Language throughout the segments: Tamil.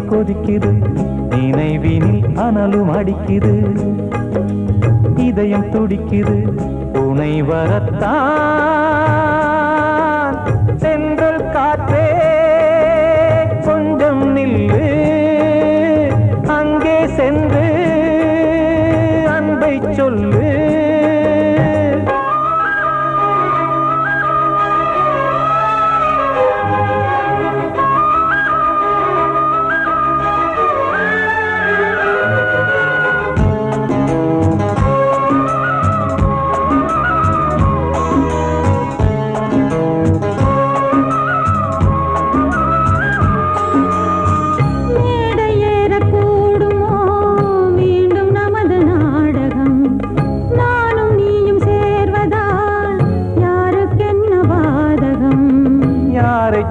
கொதிக்குது நினைவினில் அனலும் அடிக்குது இதயம் துடிக்குது துணை வரத்தான் சென்றல் காற்றே கொஞ்சம் நில்லு அங்கே சென்று அன்பை சொல்லு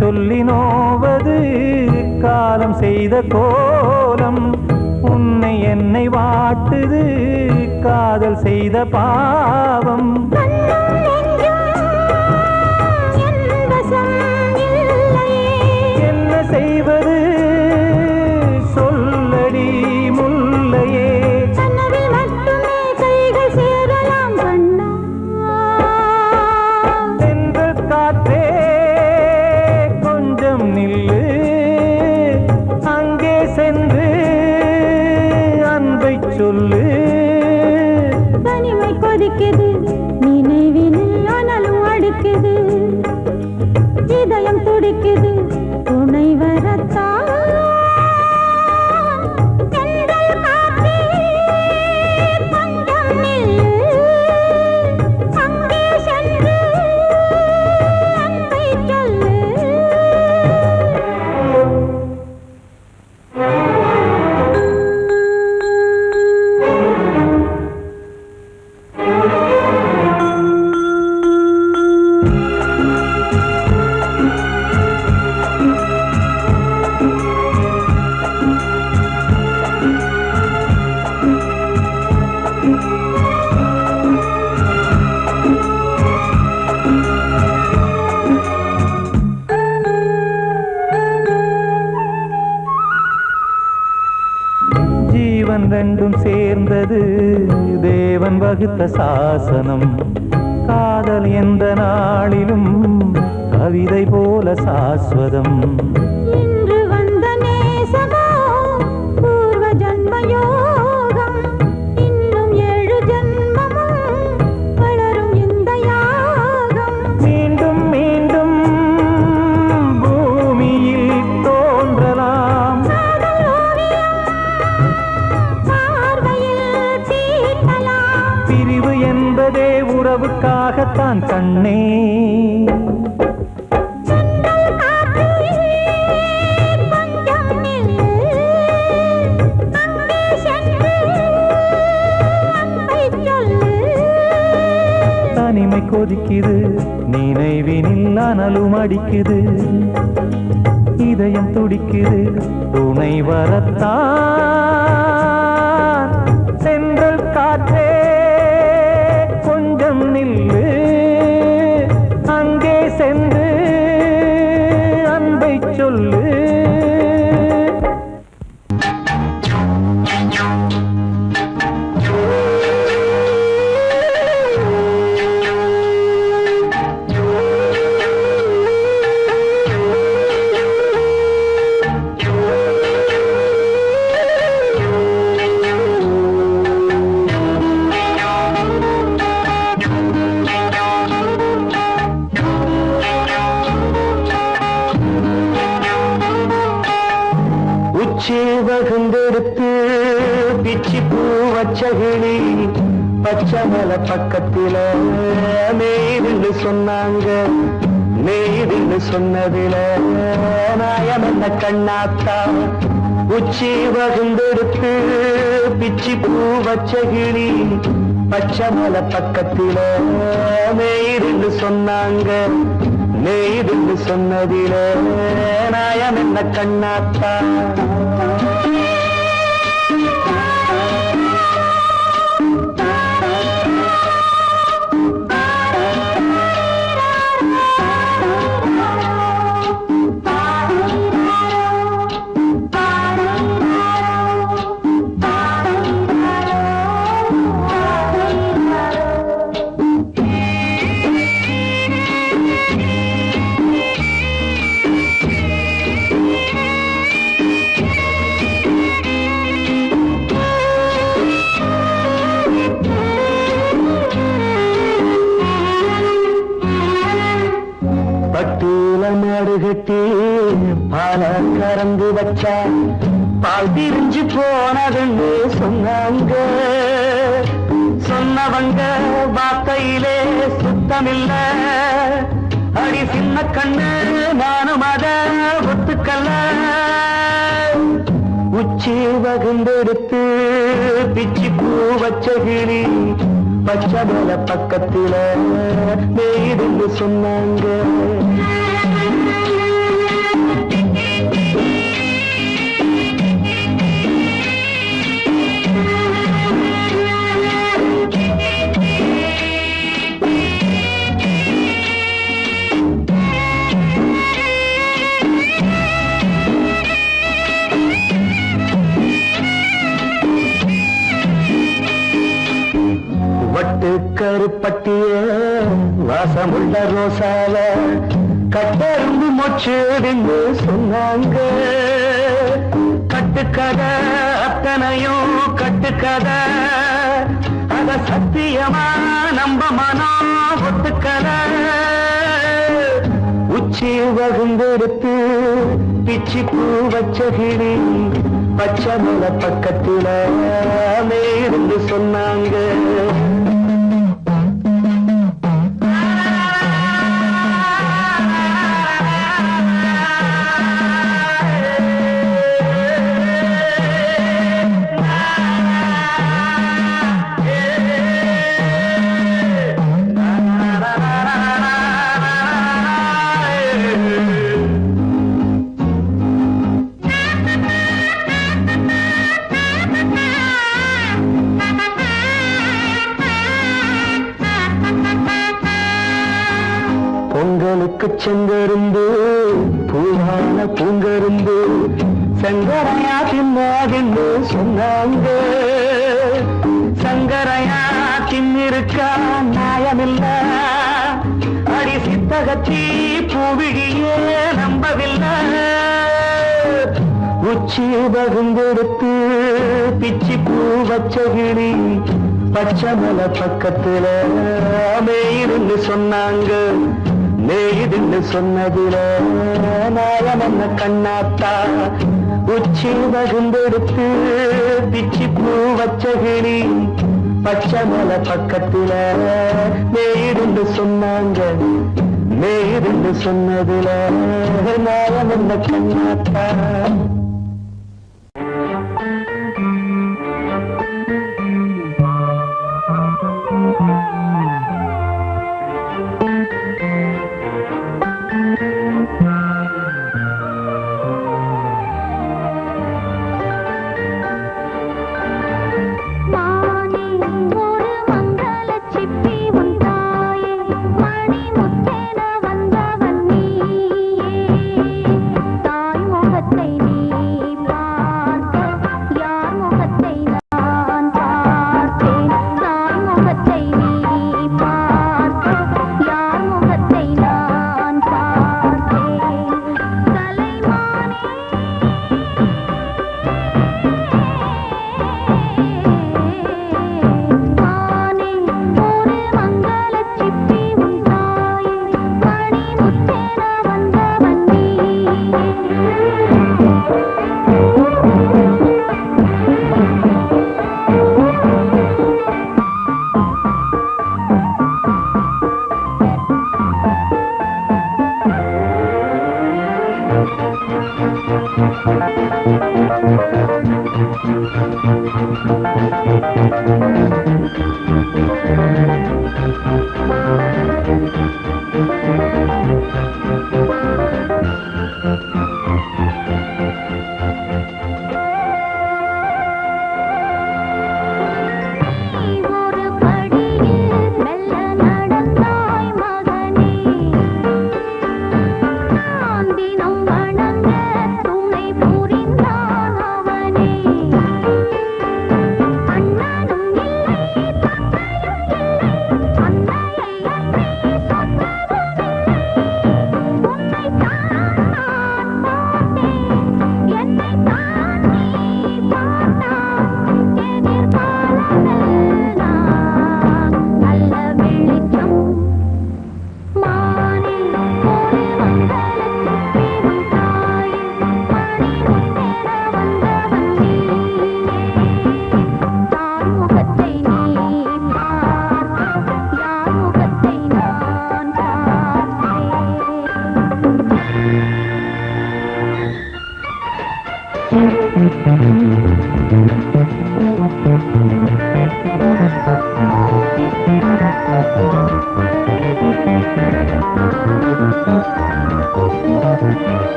சொல்லினோவது காலம் செய்த கோலம் உன்னை என்னை வாட்டுது காதல் செய்த பாவம் என்ன செய்வது சொல்லடி முல்லையே சென்று காற்றே நில்லு அங்கே சென்று அன்பை சொல்லு தனிமை கொதிக்குது நினைவினில் அனலும் அடிக்குது இதயம் துடிக்குது துணை வரத்தான் வகுத்த சாசனம். காதல் எந்த நாளிலும் கவிதை போல சாஸ்வதம். இன்று வந்த நேசமோ பூர்வ ஜன்ம யோகம். இன்னும் 7 ஜன்மமும் வளரும் இந்த யாகம். மீண்டும் மீண்டும் பூமியில் தோன்றலாம். காதல் ஓவியம் பார்வையில் தீட்டலாம். பிரிவு என்பதே உறவுக்காகத்தான் கண்ணே. செந்தல் காற்றே கொஞ்சம் நில்லு. அங்கே சென்று அன்பை சொல்லு. தனிமை கொதிக்குது, நினைவினில் அனலும் அடிக்குது. இதயம் துடிக்குது, துணை வரத்தான். சென்றல் காற்றே கொஞ்சம் நில்லு. அங்கே சென்று அன்பை சொல்லு. உச்சி வகுந்தெடுத்து பிச்சி பூ வச்சகிளி பச்சை மலை பக்கத்தில மேய்துன்னு சொன்னாங்க. மேய்துன்னு சொன்னதில நாயம் என்ன கண்ணாத்தா. உச்சி வகுந்தெடுத்து பிச்சி பூ வச்சகிளி பச்சை மலை பக்கத்தில மேய்துன்னு சொன்னாங்க. மேய்துன்னு சொன்னதில நாயம் என்ன கண்ணாத்தா. பட்டியல மாடு கட்டி பால கறந்து வச்சா பால் திரிஞ்சு போனதுன்னு சொன்னாங்க. சொன்னவங்க வார்த்தையிலே சுத்தமில்ல. அடி சின்ன கண்ணு நானும் அத ஒத்துக்கல்ல. உச்சி வகுந்தெடுத்து பிச்சி பூ வச்சகிளி பச்சை மலை பக்கத்தில மேய்துன்னு சொன்னாங்க. வட்டு கருப்பட்டிய வாசமுள்ள ரோசால கட்டெரும்பு மொச்சுடுன்னு சொன்னாங்க. கட்டுக்கதை அத்தனையும் கட்டுக்கதை. அத சத்தியமா நம்ப மனம் ஒத்துக்கதை. உச்சி வகுந்தெடுத்து பிச்சி பூ வச்சகிளி பச்சை மலை பக்கத்தில மேய்துன்னு சொன்னாங்க. பொங்கலுக்கு செங்கருந்து பூவான பூங்கருந்து சங்கரையா தின்னாதுன்னு சொன்னாங்க. சங்கரையா சின்னிருக்கா நியாயமில்ல அடி சித்தகத்தி பூவிழியே நம்பவில்லை உச்சி பகுந்தெடுத்து பிச்சி பூ வச்ச கிளி பச்சை மலை பக்கத்துல மேயிருந்து சொன்னாங்க மேயுதுன்னு சொன்னதுல நாயம் என்ன கண்ணாத்தா உச்சி பகுந்தெடுத்து பிச்சி பூ வச்ச கிளி பச்சை மலை பக்கத்துல மேயிருந்து சொன்னாங்க மேயிருந்து சொன்னதுல நாயம் என்ன கண்ணாத்தா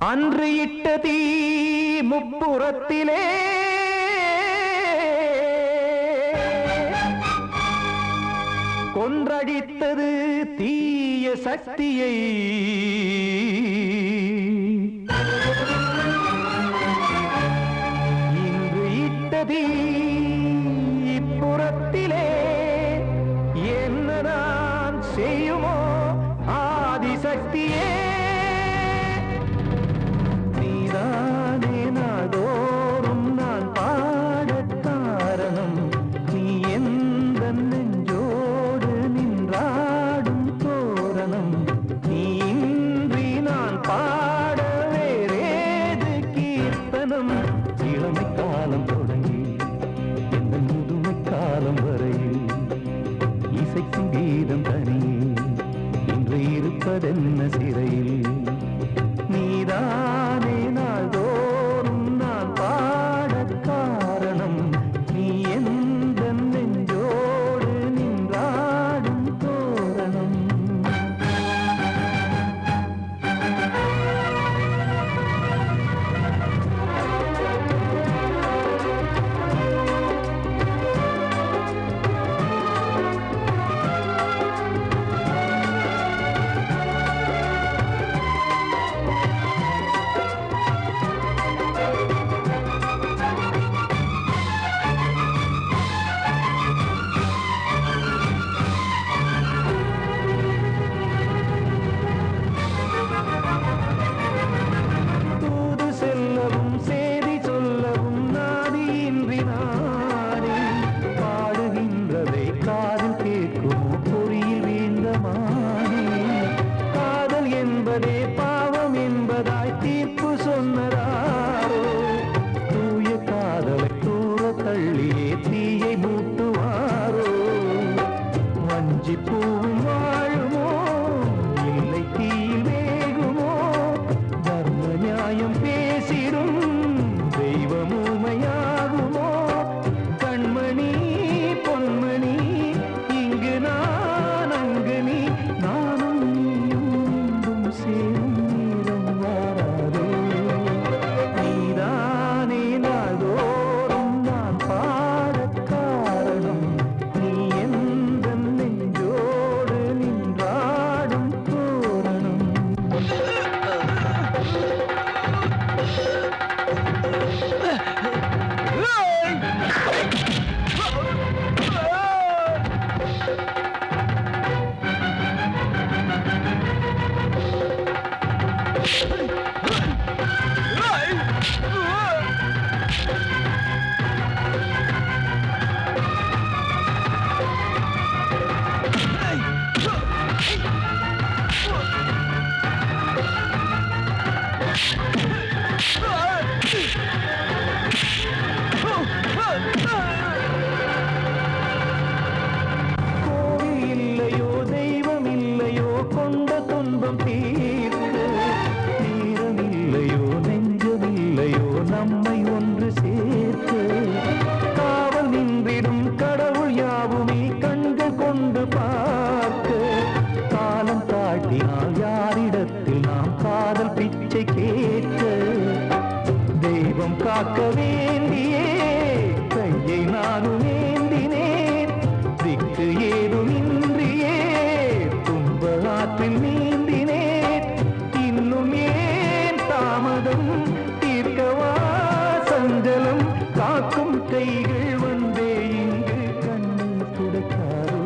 அன்று இட்ட தீ முப்புறத்திலே கொன்றடித்தது தீய சக்தியை இன்று இட்டதி இப்புறத்திலே என்ன நான் செய்யுமோ ஆதிசக்தியே நீதானே நாடோறும் நான் பாடக் காரணம் நீ எந்த நெஞ்சோடு நின்றாடும் தோரணம் நீ இன்றி நான் பாட வேறேது கீர்த்தனம் இளமை காலம் தொடங்கி எந்த முதுமை காலம் வரையில் இசைக்கும் கீதம் தனியே இன்று இருப்பதென்ன சிறையில் நீதானே நாள்தோறும் நான் பாடக் காரணம் நீ எந்த நெஞ்சோடு நின்றாடும் தோரணம் தூது செல்லவும் சேதி சொல்லவும் நாதியின்றி நானே பாடுகின்றதை காதில் கேட்குமோ பொறியில் வீழ்ந்த மானே காதல் என்பதே பாவம் என்பதாய் தீர்ப்பு சொன்னதாரோ தூய காதலை தூர தள்ளியே தீயை மூட்டுவாரோ வஞ்சி பூவும் வாழுமோ இல்லை தீயில் வேகுமோ தர்ம நியாயம் பேசிடும் தெய்வம் ஊமையாகுமோ கண்மணி பொன்மணி இங்கு நான் அங்கு நீ நானும் நீயும் மீண்டும் சேரும் நேரம் வாராதே நீதானே நாள்தோறும் நான் பாடக் காரணம் நீ எந்த நெஞ்சோடு நின்றாடும் தோரணம் கோவில் இல்லையோ தெய்வம் இல்லையோ கொண்ட துன்பம் தீர்க்க நேரம் இல்லையோ நெஞ்சம் இல்லையோ நம்மை ஒன்று சேர்க்க காவல் நின்றிடும் கடவுள் யாவுமே கண்கள் கொண்டு பார்க்க காலம் தாட்டினால் யாரிடத்தில் நாம் காதல் பிச்சை கேட்க தெய்வம் காக்க வேண்டியே கையை நானும் ஏந்தினேன் திக்கு ஏதுமின்றியே துன்ப ஆற்றில் நீந்தினேன் இன்னும் ஏன் தாமதம் தீர்க்கவா சஞ்சலம் காக்கும் கைகள் வந்தே இங்கு கண்ணீர் துடைக்காரோ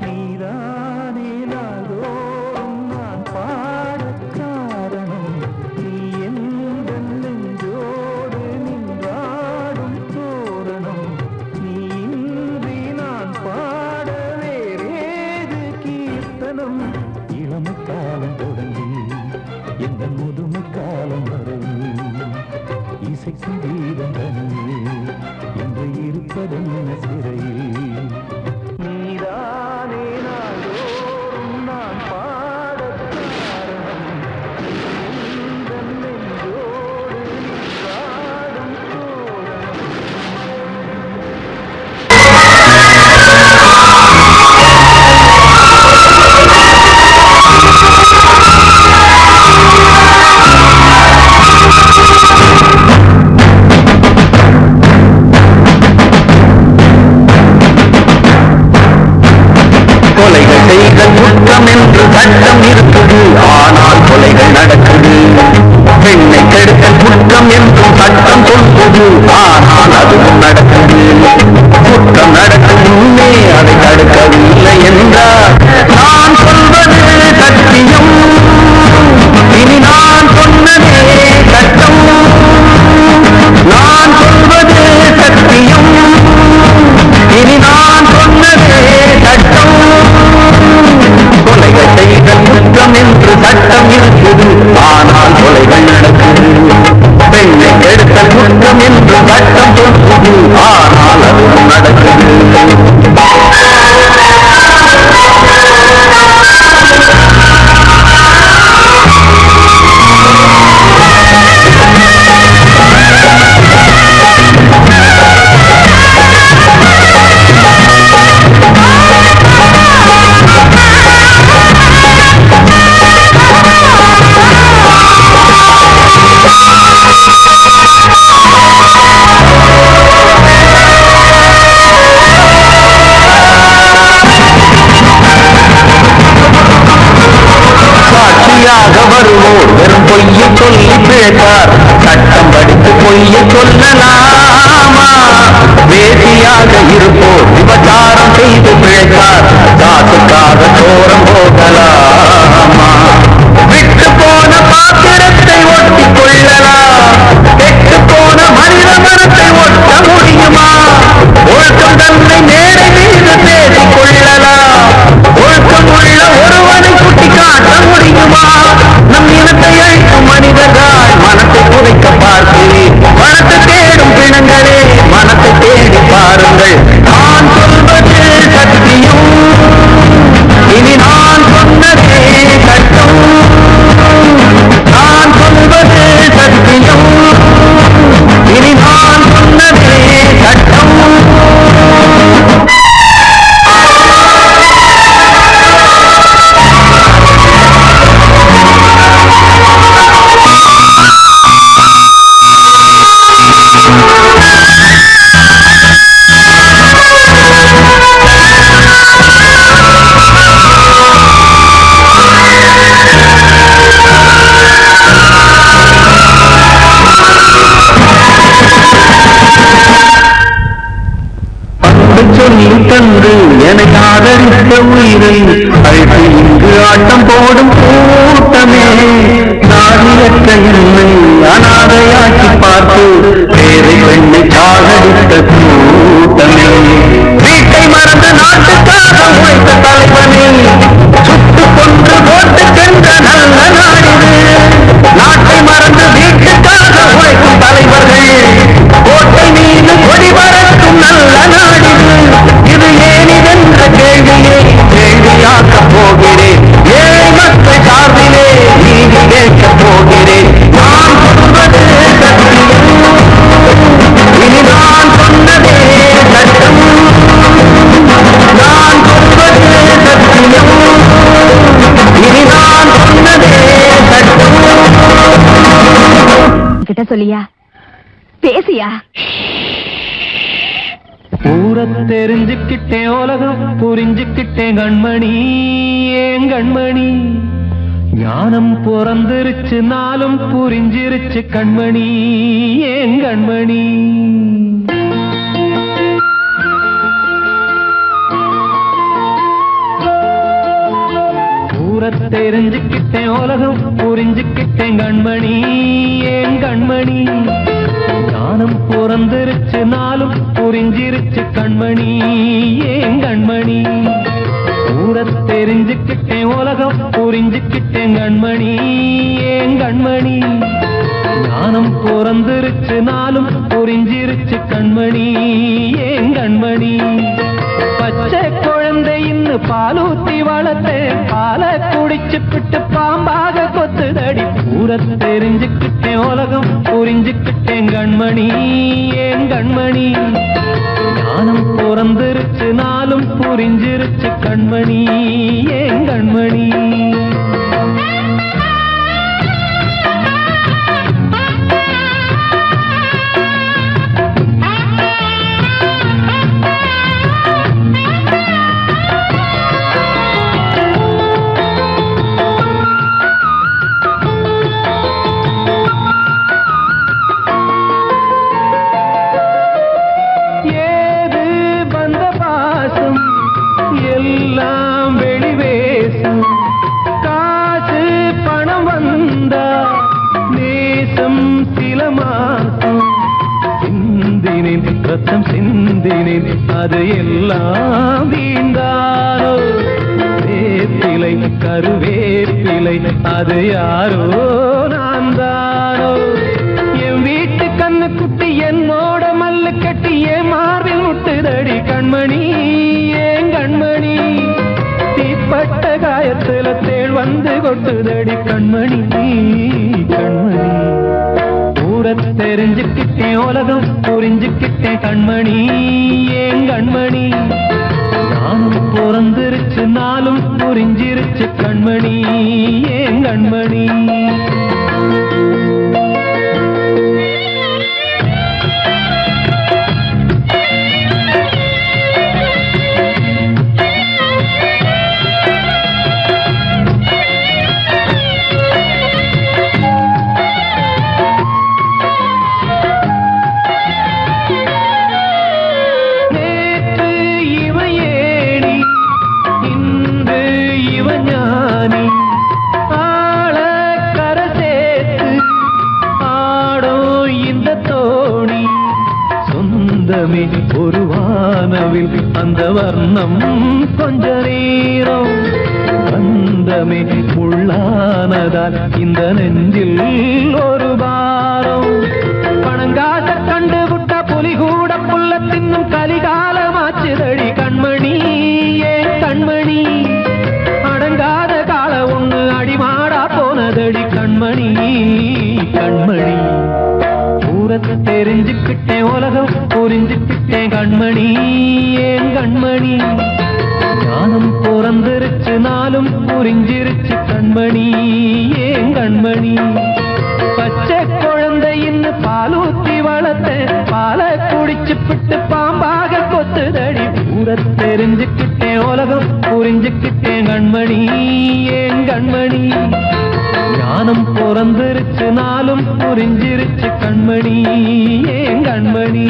நீதானே நாள்தோறும் நான் பாடக் காரணம் நீ எந்த நெஞ்சோடு நின்றாடும் தோரணம் நீ இன்றி நான் பாட வேறேது கீர்த்தனம் இளமை காலம் தொடங்கி எந்த முதுமை காலம் வரையில் இசைக்கும் கீதம் தனியே இன்று இருப்பதென்ன சிறையில் நீதானே நாள்தோறும் நான் பாடக் காரணம் நீ எந்த நெஞ்சோடு நின்றாடும் தோரணம் சட்டம் இருக்குது, ஆனால் கொலைகள் நடக்குது. பெண்ணை கெடுத்த குற்றம் என்றும் சட்டம் சொல்லுது, ஆனால் அதுவும் நடக்குது. குற்றம் நடக்கும் முன்னே அதை தடுக்கவில்லை என்றார். நான் சொல்வது சத்தியம், இனி நான் சொன்னதே சட்டம். நான் சொல்வது சத்தியம், இனி நான் சொன்னதே சட்டம். கொலைகள் செய்த குற்றம் என்று சட்டம் இருக்குது, ஆனால் கொலைகள் நடக்குது. பெண்ணை கெடுத்த குற்றம் என்று சட்டம் சொல்லுது, ஆனால் அதுவும் நடக்குது. வருவோர் வெறும் பொய்யை சொல்லி பிழைத்தார். சட்டம் படித்து பொய்யை சொல்லலாமா? வேசியாக இருப்போர் விபச்சாரம் செய்து பிழைத்தார். காசுக்காக தோரம் போகலாமா? விட்டு போன பாத்திரத்தை ஒட்டி கொள்ளலாம், கெட்டு போன மனித மனத்தை ஒட்ட முடியுமா? ஒழுக்கம் தன்னை மேடை மீது பேசிக் கொள்ளலாம், ஒழுக்கம் உள்ள ஒருவனை சுட்டி காட்ட முடியுமா? நம் இனத்தை அழிக்கும் மனிதர்கள் மனத்தை புதைக்க பார்க்கிறேன். மனத்தை தேடும் பிணங்களே, மனத்தை தேடி பாருங்கள். நான் சொல்வது சத்தியம், இனி நான் சொன்னதே சட்டம். நான் சொல்வது சத்தியம், இனி நான் சொன்னதே சட்டம். சொல்லி தந்து என ஆதரித்த உயிரை அழைத்து இங்கு ஆட்டம் போடும் கூட்டமே. நாதியற்ற என்னை அனாதையாக்கி பார்த்து வேறு பெண்ணை சாகடித்த கூட்டமே. வீட்டை மறந்து நாட்டுக்காக உழைத்த தலைவனே, சுட்டு கொன்று போட்டு சென்ற நல்ல நாடிது. நாட்டை மறந்து வீட்டுக்காக உழைக்கும் தலைவர்கள் கோட்டை மீது கொடி பறக்கும் நல்ல நாடிது. இது ஏனிதென்ற கேள்வியை கேள்வியாக்கப் போகிறேன். ஏழை மக்கள் சார்பிலே நீதி கேட்கப் போகிறேன். நான் சொல்வது சத்தியம், இனி நான் சொன்னதே சட்டம். நான் சொல்வது சத்தியம், இனி நான் சொன்னதே சட்டம். கிட்ட சொல்லியா, பேசியா? ஊரை தெரிஞ்சுக்கிட்டேன், உலகம் புரிஞ்சுக்கிட்டேன் கண்மணி, ஏன் கண்மணி. ஞானம் பிறந்திருச்சு, நாளும் புரிஞ்சிருச்சு கண்மணி, ஏன் கண்மணி. ஊரை தெரிஞ்சுக்கிட்டேன், உலகம் புரிஞ்சுக்கிட்டேன் கண்மணி, ஏன் கண்மணி. ஞானம் பிறந்திருச்சு, நாளும் புரிஞ்சிருச்சு கண்மணி, ஏன் கண்மணி. ஊரை தெரிஞ்சுக்கிட்டேன், உலகம் புரிஞ்சுக்கிட்டேன் கண்மணி, ஏன் கண்மணி. ஞானம் பிறந்திருச்சு, நாளும் புரிஞ்சிருச்சு கண்மணி, ஏன் கண்மணி. பச்சை குழந்தையின்னு பாலூத்தி வளர்த்தேன், பாலை குடிச்சு பிட்டு பாம்பாக கொத்துதடி. ஊரை தெரிஞ்சுக்கிட்டேன், உலகம் புரிஞ்சுக்கிட்டேன் கண்மணி, ஏன் கண்மணி. ஞானம் பிறந்திருச்சு, நாளும் புரிஞ்சிருச்சு கண்மணி, ஏன் கண்மணி. ஏங்கினேன் ரத்தம் சிந்தினேன் அது எல்லாம் வீண்டானோ வேப்பிலை கருவேப்பிலை அது யாரோ நான் தானோ என் வீட்டு கண்ணு குட்டி என்னோட மல்லு கட்டி என் மார்பில் முட்டுதடி கண்மணி ஏன் கண்மணி தீப்பட்ட காயத்துல தேள் வந்து கொட்டுதடி கண்மணி கண்மணி ஊர தெரிஞ்சுக்கிட்டேன் உலகம் புரிஞ்சுக்கிட்டேன் கண்மணி ஏன் கண்மணி நானும் பிறந்திருச்சு நாளும் புரிஞ்சிருச்சு கண்மணி ஏன் கண்மணி ஒரு வானவில் அந்த வர்ணம் கொஞ்ச நேரம் வந்தமே உள்ளானதால் இந்த நெஞ்சில் ஒரு பாரம் பணங்காச கண்டு விட்ட புலி கூட புல்ல தின்னும் கலிகாலமாச்சுதடி கண்மணி ஏன் கண்மணி அடங்காத கால ஒண்ணு அடிமாடா போனதடி கண்மணி கண்மணி தெரிஞ்சுக்கிட்டேன் உலகம் புரிஞ்சுக்கிட்டேன் கண்மணி ஏன் கண்மணி ஞானம் பிறந்திருச்சு நாளும் புரிஞ்சிருச்சு கண்மணி ஏன் கண்மணி பச்சை குழந்தை இன்னும் பாலூத்தி வளர்த்த பாலை குடிச்சு பிட்டு பாம்பாக கொத்துதடி பூர தெரிஞ்சுக்கிட்டேன் உலகம் புரிஞ்சுக்கிட்டேன் கண்மணி ஏன் கண்மணி ஞானம் பிறந்திருச்சு நாளும் புரிஞ்சிருச்சு கண்மணி ஏன் கண்மணி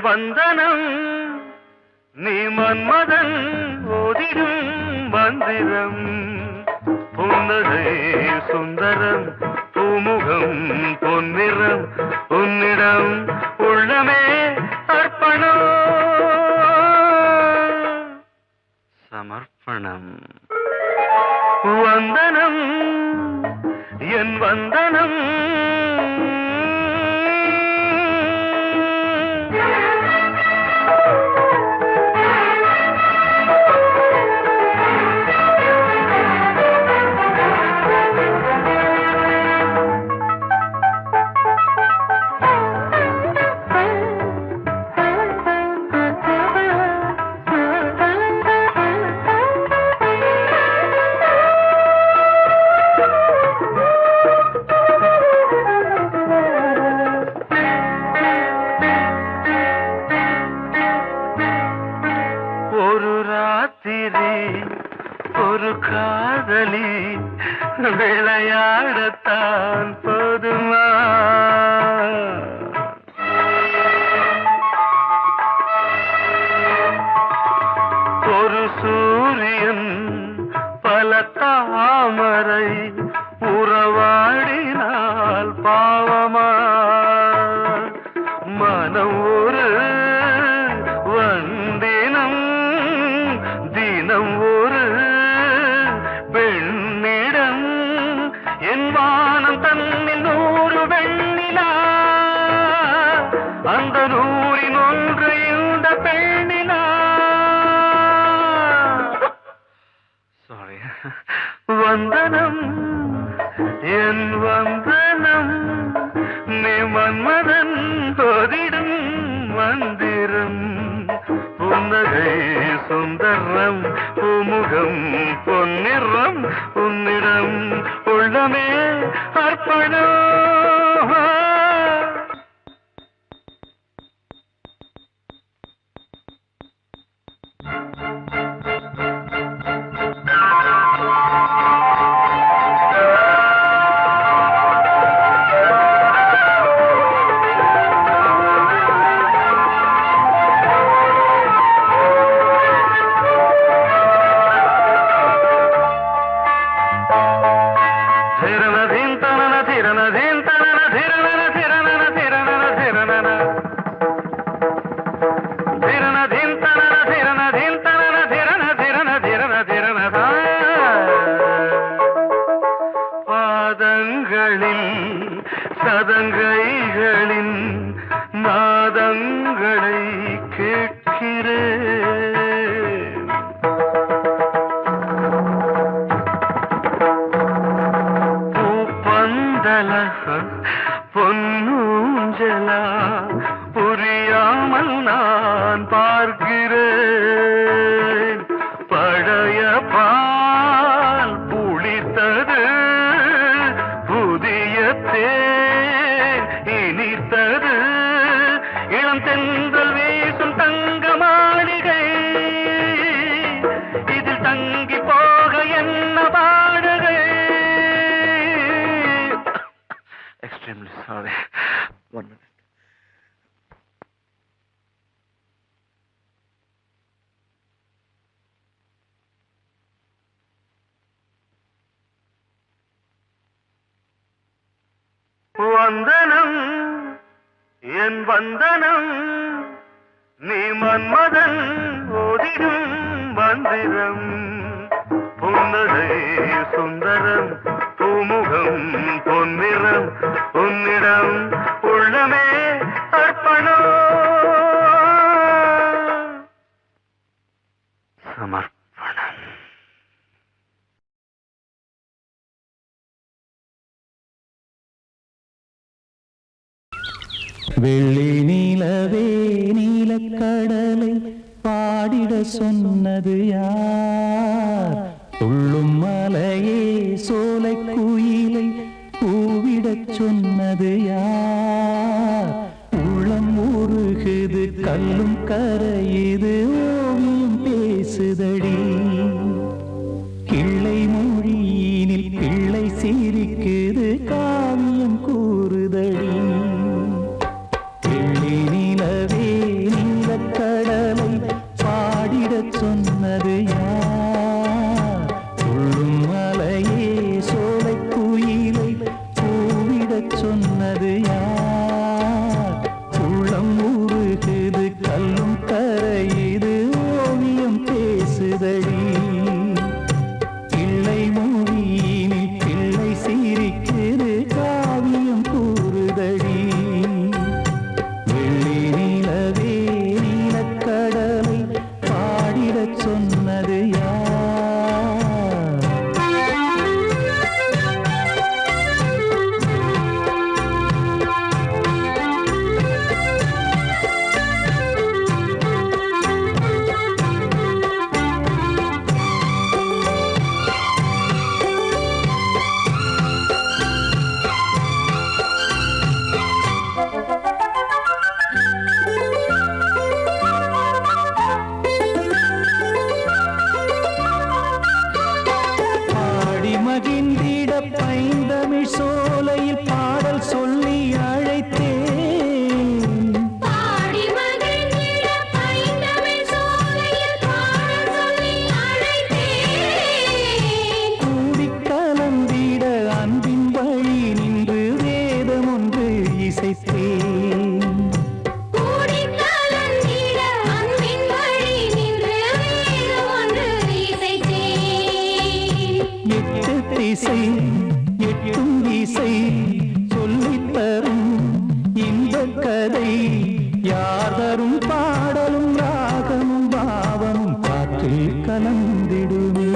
வந்தனம் நீ மன்மதன் ஓதிடும் மந்திரம் புன்னகை சுந்தரம் பூமுகம் பொன்னிறம் உன்னிடம் உள்ளமே அர்ப்பணம் சமர்ப்பணம் வந்தனம் என் வந்தனம் விளையாடத்தான் போதுமா ஒரு சூரியன் பல தாமரை உறவாடினால் பாவமா மனம் ஒரு வந்தினம் தினம் ஒரு பெண்ணிடம் என் வானம் தன்னில் 100 வெண்ணிலா அந்த 100இன் ஒன்று இந்த பெண்ணிலா சாரி வந்தனம் என் வந்தனம் நீ மன்மத பூமுகம் பொன்னிறம் உன்னிடம் உள்ளமே அர்ப்பணம். சதங்கைகளின் நாதங்களை கேட்கிறேன். பூப்பந்தல பொன்னூஞ்சலா புரியாமல் நான் பார்க்கிறேன். பழைய பால் புளித்தது, புதிய தேன் இனித்தது, இளம் தென்றல் வீசும் தங்க மாளிகை, இதில் தங்கி போக என்ன பாடுகை. Extremely sorry. 1 minute. வந்தனம் என் வந்தனம், நீ மன்மதன் ஓதிடும் மந்திரம். புன்னகை சுந்தரம், பூமுகம் பொன்னிறம் உன்னிடம் உள்ளமே அர்ப்பணம். சமர்ப்பணம். வெள்ளி நீலவே நீலக்கடலை பாடிட சொன்னது யார்? துள்ளும் மலையே சோலை குயிலை கூவிடச் சொன்னது யார்? உள்ளம் உருகுது கல்லும் கரையுது ஓவியம் பேசுதடி. கிள்ளை மொழியினில் பிள்ளை சிரிக்குது காவியம் கூறுதடி. கடலை பாடிடச் சொன்னது யார்? துள்ளும் மலையே சோலை குயிலை கூவிடச் சொன்னது யார்? உள்ளம் உருகுது கல்லும் கரையுது ஓவியம் பேசுதடி. பிள்ளை மொழியினில் பிள்ளை சிரிக்குது காவியம் கூறுதடி. கடலை பாடிடச் சொன்னது யார்? பைந்தமிழ் சோலையில் பாடல் சொல்லி அழைத்தேன். பாடி மகிழ்ந்திட பைந்தமிழ் சோலையில் பாடல் சொல்லி அழைத்தேன். கூடி கலந்திட அன்பின் வழி நின்று வேதம் ஒன்று இசைத்தேன். கூடி கலந்திட அன்பின் வழி நின்று வேதம் ஒன்று இசைத்தேன். எட்டு திசை எட்டும் இசை சொல்லித்தரும் இந்த கதை யார் தரும் பாடலும் ராகமும் பாவமும் காற்றில் கலந்திடுமே.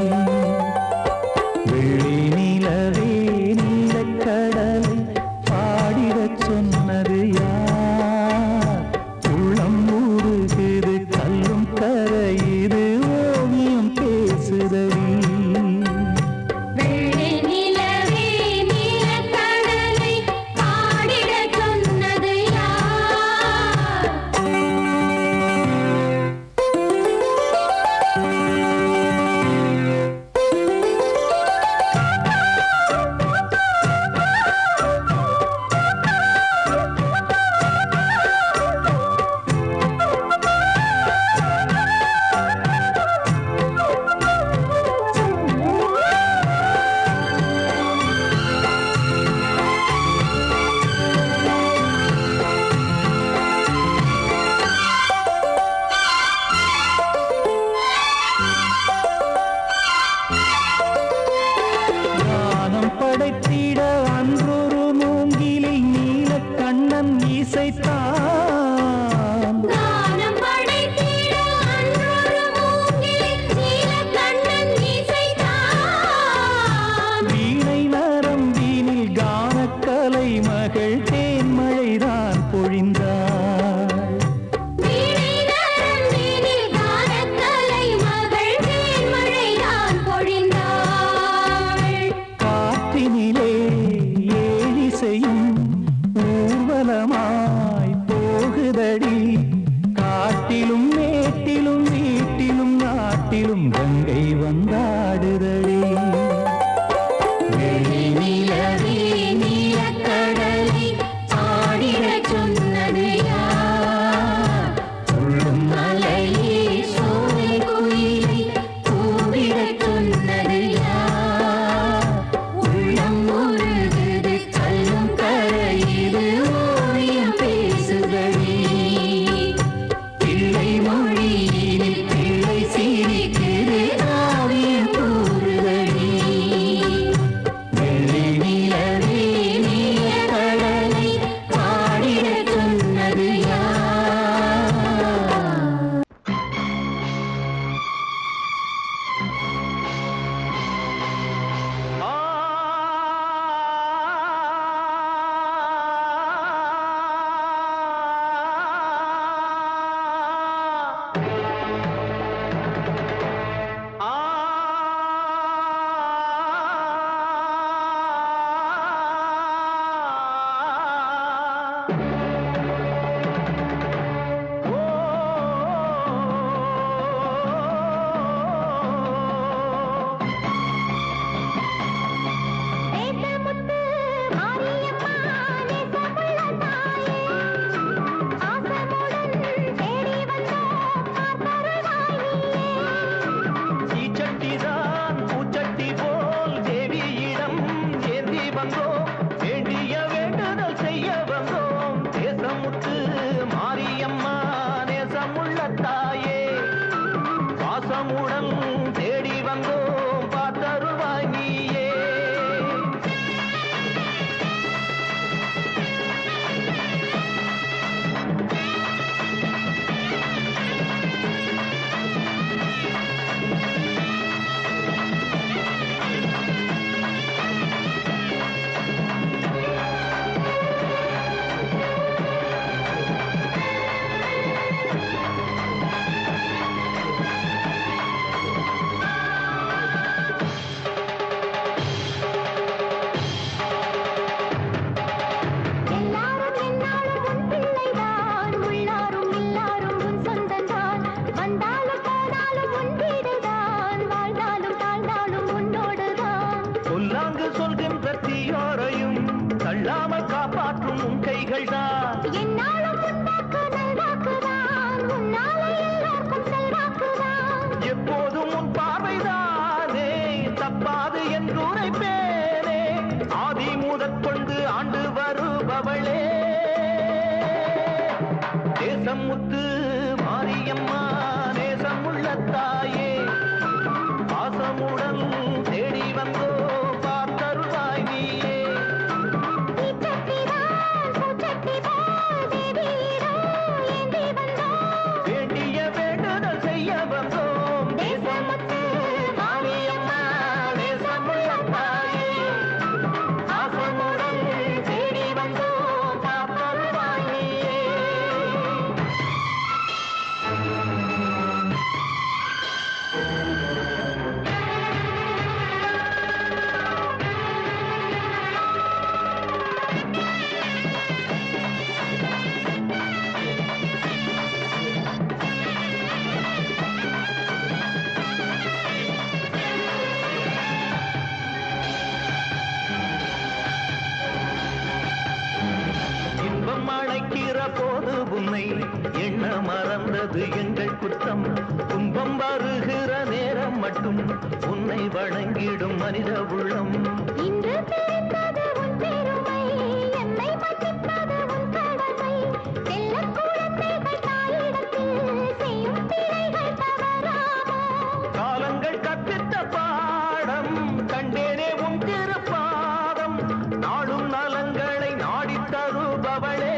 வெள்ளி நிலவே நீலக்கடலை பாடிடச் சொன்னது யார்? உள்ளம் ஊறுகிறது கல்லும் கரையுது ஓவியம் பேசுதல். கண்ணன் இசைத்தான். தானம் படைத்திட அன்றொரு மூங்கிலை நீலக்கண்ணன் இசைத்தான். வீணை நரம்பினில் கானக்கலை மகள் தேன்மழைதான் பொழிந்தாள். வீணை நரம்பினில் கானக்கலை மகள் தேன்மழைதான் பொழிந்தாள். காற்றினிலே ஏழிசையும் ஊர்வலமாய் போகுதடி. காட்டிலும் மேட்டிலும் வீட்டிலும் நாட்டிலும் கங்கை வந்தாடுதடி. வெள்ளி நிலவே நீலக்கடலை ஆடிடச் சொன்னது யார்? சொல்லும் மலையே சோலை குயிலை கூவிடச் சொன்னது யார்? உள்ளம் உருகுது கல்லும் கரையுது ஓவியம் பேசுதடி. பிள்ளை மொழியினில் பிள்ளை சிரிக்குது காவியம் கூறுதடி. வெள்ளி நிலவே நீலக்கடலை ஆடிடச் சொன்னது யார்? தேசமுத்து மாரியம்மா தேசமுள்ள தாயே, ஆசமுடன் தேடி வந்தோம் பார்த்தருள்வாய் நீயே. தீச்சட்டிதான் பூச்சட்டி போல் தேவியிடம் ஏந்தி வந்தோம். வேண்டிய வேண்டுதல் செய்ய வந்தோம். தேசமுத்து மாரியம்மா நேசமுள்ள தாயே, பாசமுடன் தேடி வந்தோம் பார்த்தருள்வாய் நீயே. எல்லாரும் என்னாலும் உன் பிள்ளைதான், உள்ளாரும் இல்லாரும் உன் சொந்தந்தான். வந்தாலும் போனாலும் உன் வீடுதான், வாழ்ந்தாலும் தாழ்ந்தாலும் உன்னோடுதான். சொல்லாங்கு சொல்கின்ற தீயோரையும் தள்ளாமல் காப்பாற்றும் உன் கைகள் தான். என்னாலும் உன் வாக்கு நல்வாக்குதான், உன்னாலே எல்லாருக்கும் செல்வாக்குதான். எப்போதும் உன் பார்வைதானே தப்பாது என்று உரைப்பேனே. ஆதி முதற்கொண்டு ஆண்டு வருபவளே, தேசமுத்து மாரியம்மா நேசமுள்ள தாயே, பாசமுடன் தேடி வந்தோ பார்த்தருள்வாய் நீயே. தீச்சட்டிதான் பூச்சட்டி போல் தேவியிடம் ஏந்தி வந்தோம். வேண்டிய வேண்டுதல் செய்ய வந்தோம். தேசமுத்து மாரியம்மா நேசமுள்ள தாயே, பாசமுடன் தேடி வந்தோ பார்த்தருள்வாய் நீயே. இன்பம் அழைக்கிற போது உன்னை எண்ண மறந்தது எங்கள் குற்றம். துன்பம் வருகிற நேரம் மட்டும் உன்னை வணங்கிடும் மனித உள்ளம். இன்று தெரிந்தது உன் பெருமை, என்னை மன்னிப்பது உன் கடமை. செல்லக் குழந்தைகள் தாயிடத்தில் செய்யும் பிழைகள் தவறாமோ? காலங்கள் கற்பித்த பாடம் கண்டேனே உன் திருப்பாதம். நாடும் நலங்களை நாடித் தருபவளே,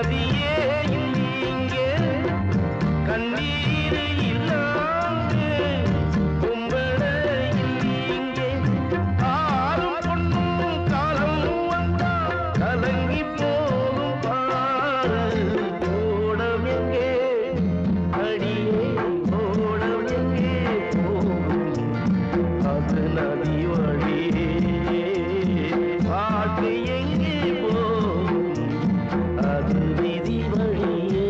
நதியே இங்கே கண்ணீர் இல்லாது கும்பட இங்கே ஆறும் பொண்ணும் காலம் வந்தா கலங்கி போகும் பாரு ஓடம் எங்கே அடியே ஓடம் எங்கே போகும் அது நதி வழியே பாட்டு எங்கே போகும் அது விதி வழியே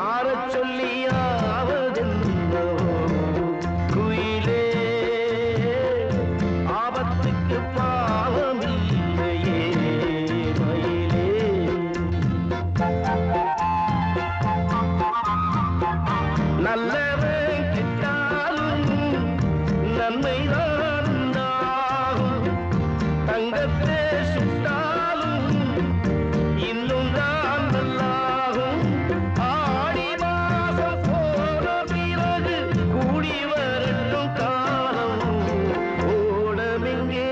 ஆறச் சொல்லியாவதென்னோ குயிலே ஆபத்துக்கு பாவமில்லையே மயிலே நல்லவன் கெட்டாலும் நன்மைதான் உண்டாகும் தங்கத்தை சுட்டாலும் இன்னும் தான் நல்லாகும் ஆடி மாசம் போன பிறகு கூடி வரட்டும் காலம் ஓடமெங்கே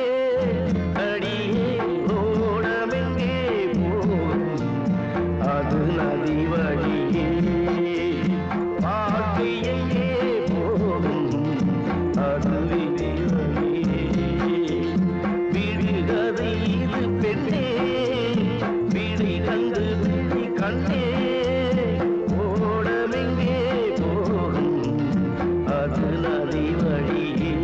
அடியே ஓடமெங்கே போகும் அது நதி வழியே பாட்டு எங்கே போகும் அது விதி வழியே விடுகதை இது பெண்ணே விடை கண்டு விழி கண்ணே ஓடமெங்கே போகும் அது நதி வழியே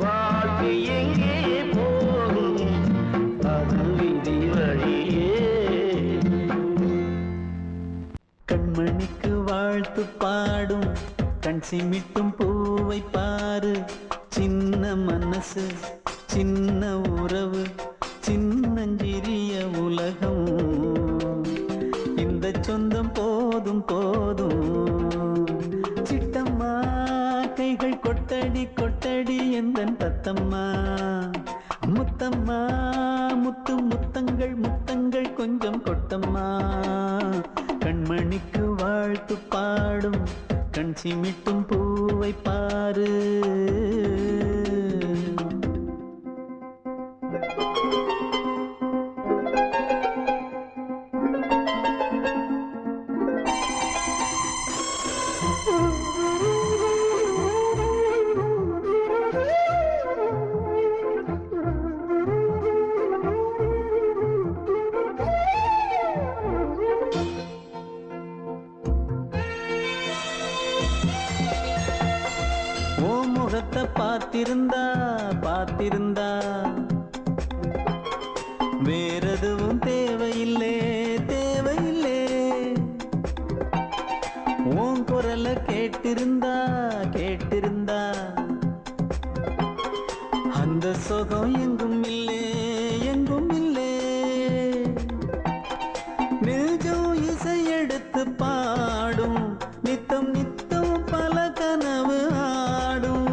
பாட்டு எங்கே போகும் அது விதி வழியே கண்மணிக்கு வாழ்த்து பாடும் கண் சிமிட்டும் பூவை பாரு சின்ன மனசு சின்ன உறவு சின்னஞ்சிறிய உலகம் இந்த சொந்தம் போதும் போதும் சிட்டம்மா கைகள் கொட்டடி கொட்டடி எந்தன் தத்தம்மா முத்தம்மா முத்து முத்தங்கள் முத்தங்கள் கொஞ்சம் கொட்டம்மா கண்மணிக்கு வாழ்த்து பாடும் கண் சிமிட்டும் பூவை பாரு ஓ முகத்தை பார்த்திருந்தா பார்த்திருந்தா வேறெதுவும் தேவையில்லை தேவையில்லை உன் குரலை கேட்டிருந்தா கேட்டிருந்தா அந்த சுகம் எங்கும் இல்லை எங்கும் இல்லை நெஞ்சம் இசை எடுத்து பாடும் நித்தம் நித்தம் பல கனவு ஆடும்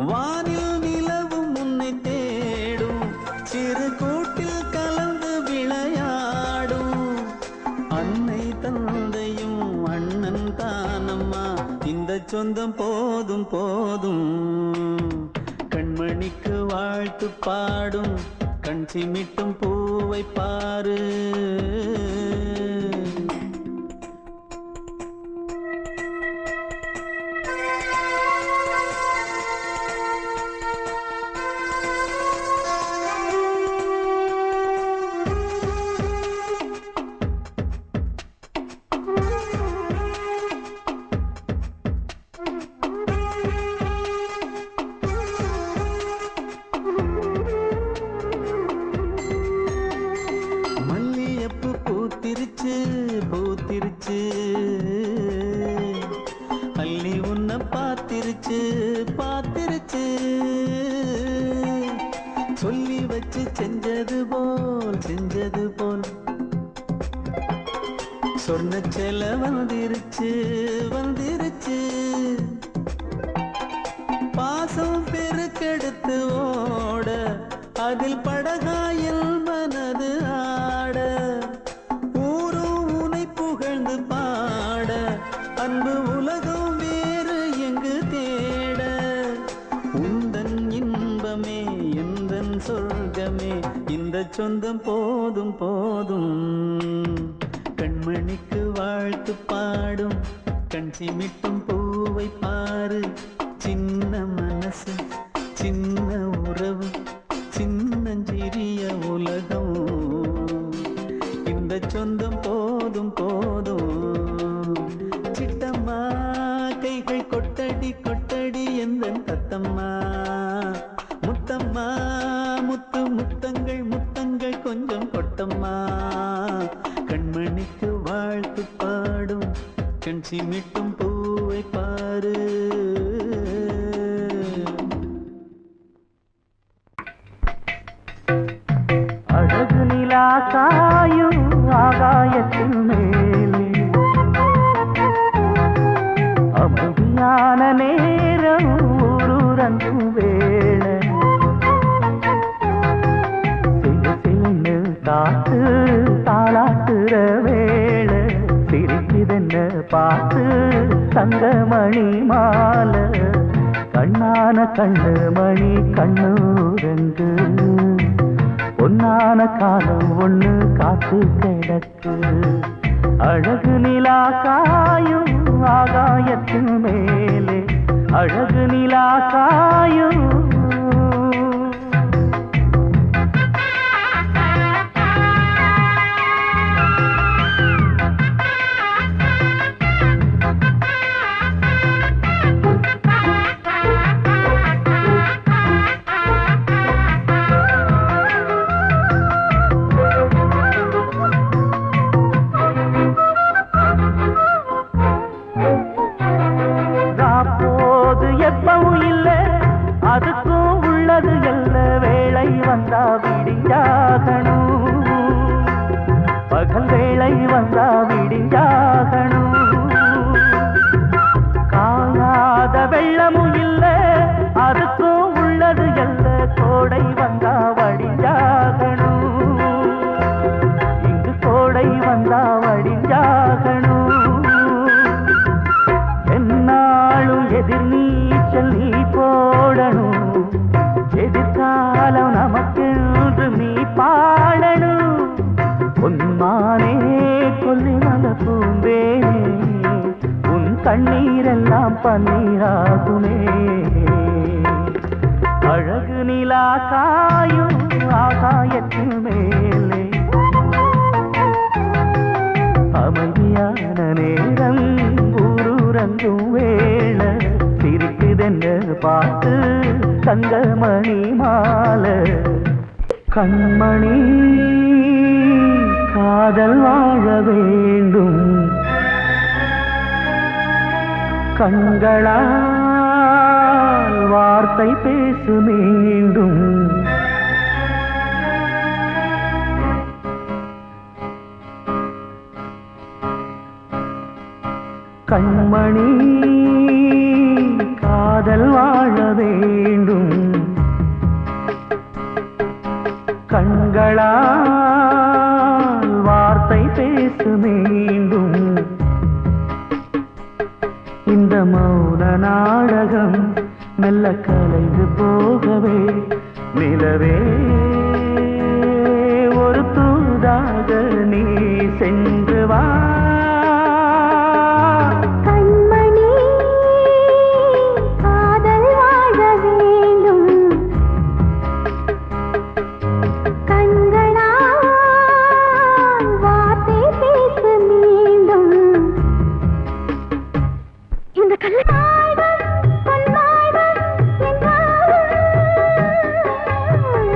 வானில் நிலவும் உன்னை தேடும் சிறு கூட்டில் கலந்து விளையாடும் அன்னை தந்தையும் அண்ணன் தானம்மா இந்த சொந்தம் போதும் போதும் கண்மணிக்கு வாழ்த்து பாடும் கண் சிமிட்டும் பூவை பாரு சொல்லி வச்சு செஞ்சது போல் சொன்ன செல வந்துருச்சு பாசம் பெருக்கெடுத்து ஓட அதில் படகாயில் மனது ஆட ஊரும் உனை புகழ்ந்து பாட அன்பு உலகம் வேறு எங்கு தேட உந்தன் இன்பமே எந்தன் சொர்க்கமே இந்த சொந்தம் போதும் கண்மணிக்கு வாழ்த்து பாடும் கண் சிமிட்டும் பூவை பாரு சின்ன மனசு சின்ன உறவு சின்னஞ்சிறிய உலகம் இந்த சொந்தம் போதும் சிட்டம்மா கைகள் கொட்டடி எந்தன் தத்தம்மா முத்தம்மா முத்தங்கள் கொஞ்சம் கொட்டம்மா கண்மணிக்கு வாழ்த்து பாடும் கண் சிமிட்டும் பூவை பாரு அழகு நிலா காயும் ஆகாயத்தின் மேலே அமைதியான நேரம் ஊரூரங்கும் வேளை சிலு காத்து தாளாட்டுற வேளை சிரிக்குதென்ன பார்த்து தங்கமணி மாலை கண்ணான கண்ணு மணி கண்ணூரங்கு பொன்னான காலம் ஒண்ணு காத்து கிடக்கு அழகு நிலா காயும் ஆகாயத்தின் மேலே அழகு நிலா காயும் அதுக்கும் உள்ளது எல்ல வேளை வந்தா விடிஞ்சாகணும் பகல் வேளை வந்தா விடிஞ்சாகணும் காணாத வெள்ளமும் இல்ல அதுக்கும் உள்ளது எல்ல கோடை வந்தா வடிஞ்சாகணும் இங்கு கோடை வந்தா வடிஞ்சாகணும் என்னாலும் எதிர் நீச்சல் நீ போடணும் எதிர்காலம் நமக்கென்று நீ பாடணும் உன்மானே கொல்லிமல பூந்தேனே உன் கண்ணீரெல்லாம் பன்னீராகுமே அழகு நிலா காயும் ஆகாயத்தின் மேலே அமைதியான நேரம் ஊரூரங்கும் வேளை சிரிக்குதென்ன பார்த்து தங்கமணி மாலை கண்மணி காதல் வாழ வேண்டும் கண்களால் வார்த்தை பேசு மீண்டும் கண்மணி காதல் வாழ வேண்டும் கண்களால் வார்த்தை பேசு மீண்டும் இந்த மௌன நாடகம் மெல்ல கலைந்து போகவே நிலவே ஒரு தூதாக நீ சென்று வா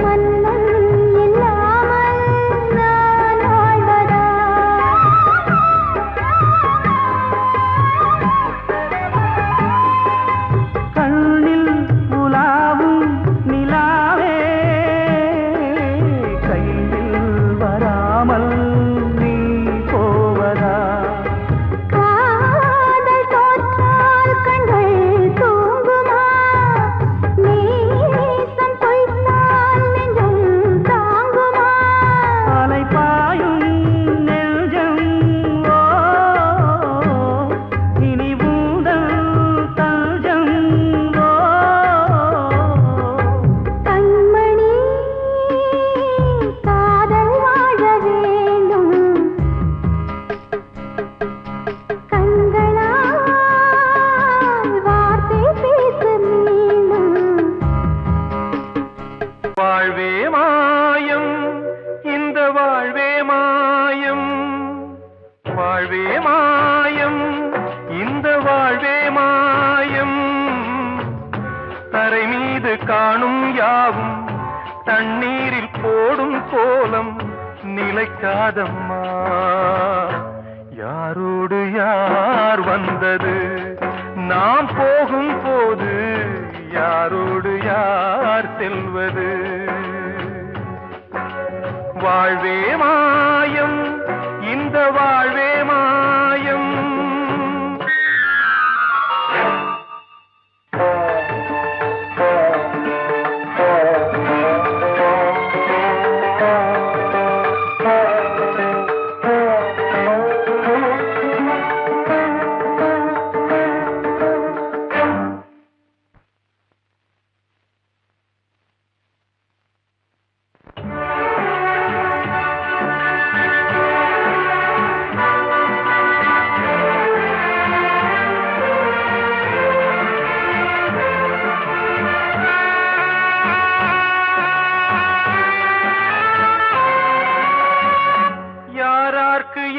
மன்னன் இல்லாமல் நான் வாழ்வதா வாழ்வே மாயம் இந்த வாழ்வே மாயம் வாழ்வே மாயம் இந்த வாழ்வே மாயம் தரை மீது காணும் யாவும் தண்ணீரில் போடும் கோலம் நிலைக்காதம்மா யாரோடு யார் வந்தது நாம் போகும் போது யாரோடு யார் செல்வது வாழ்வே மாயம் இந்த வாழ்வே மாயம்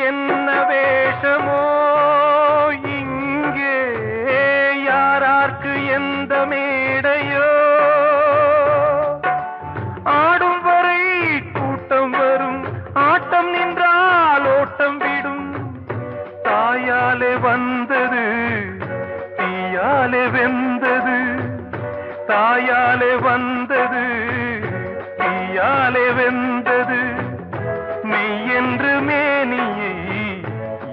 என்ன வேஷமோ இங்கே யாரார்க்கு எந்த மேடையோ ஆடும் வரை கூட்டம் வரும் ஆட்டம் நின்றால் ஓட்டம் விடும் தாயாலே வந்தது தீயாலே வெந்தது தாயாலே வந்தது தீயாலே வெந்தது மெய் என்று மேனியை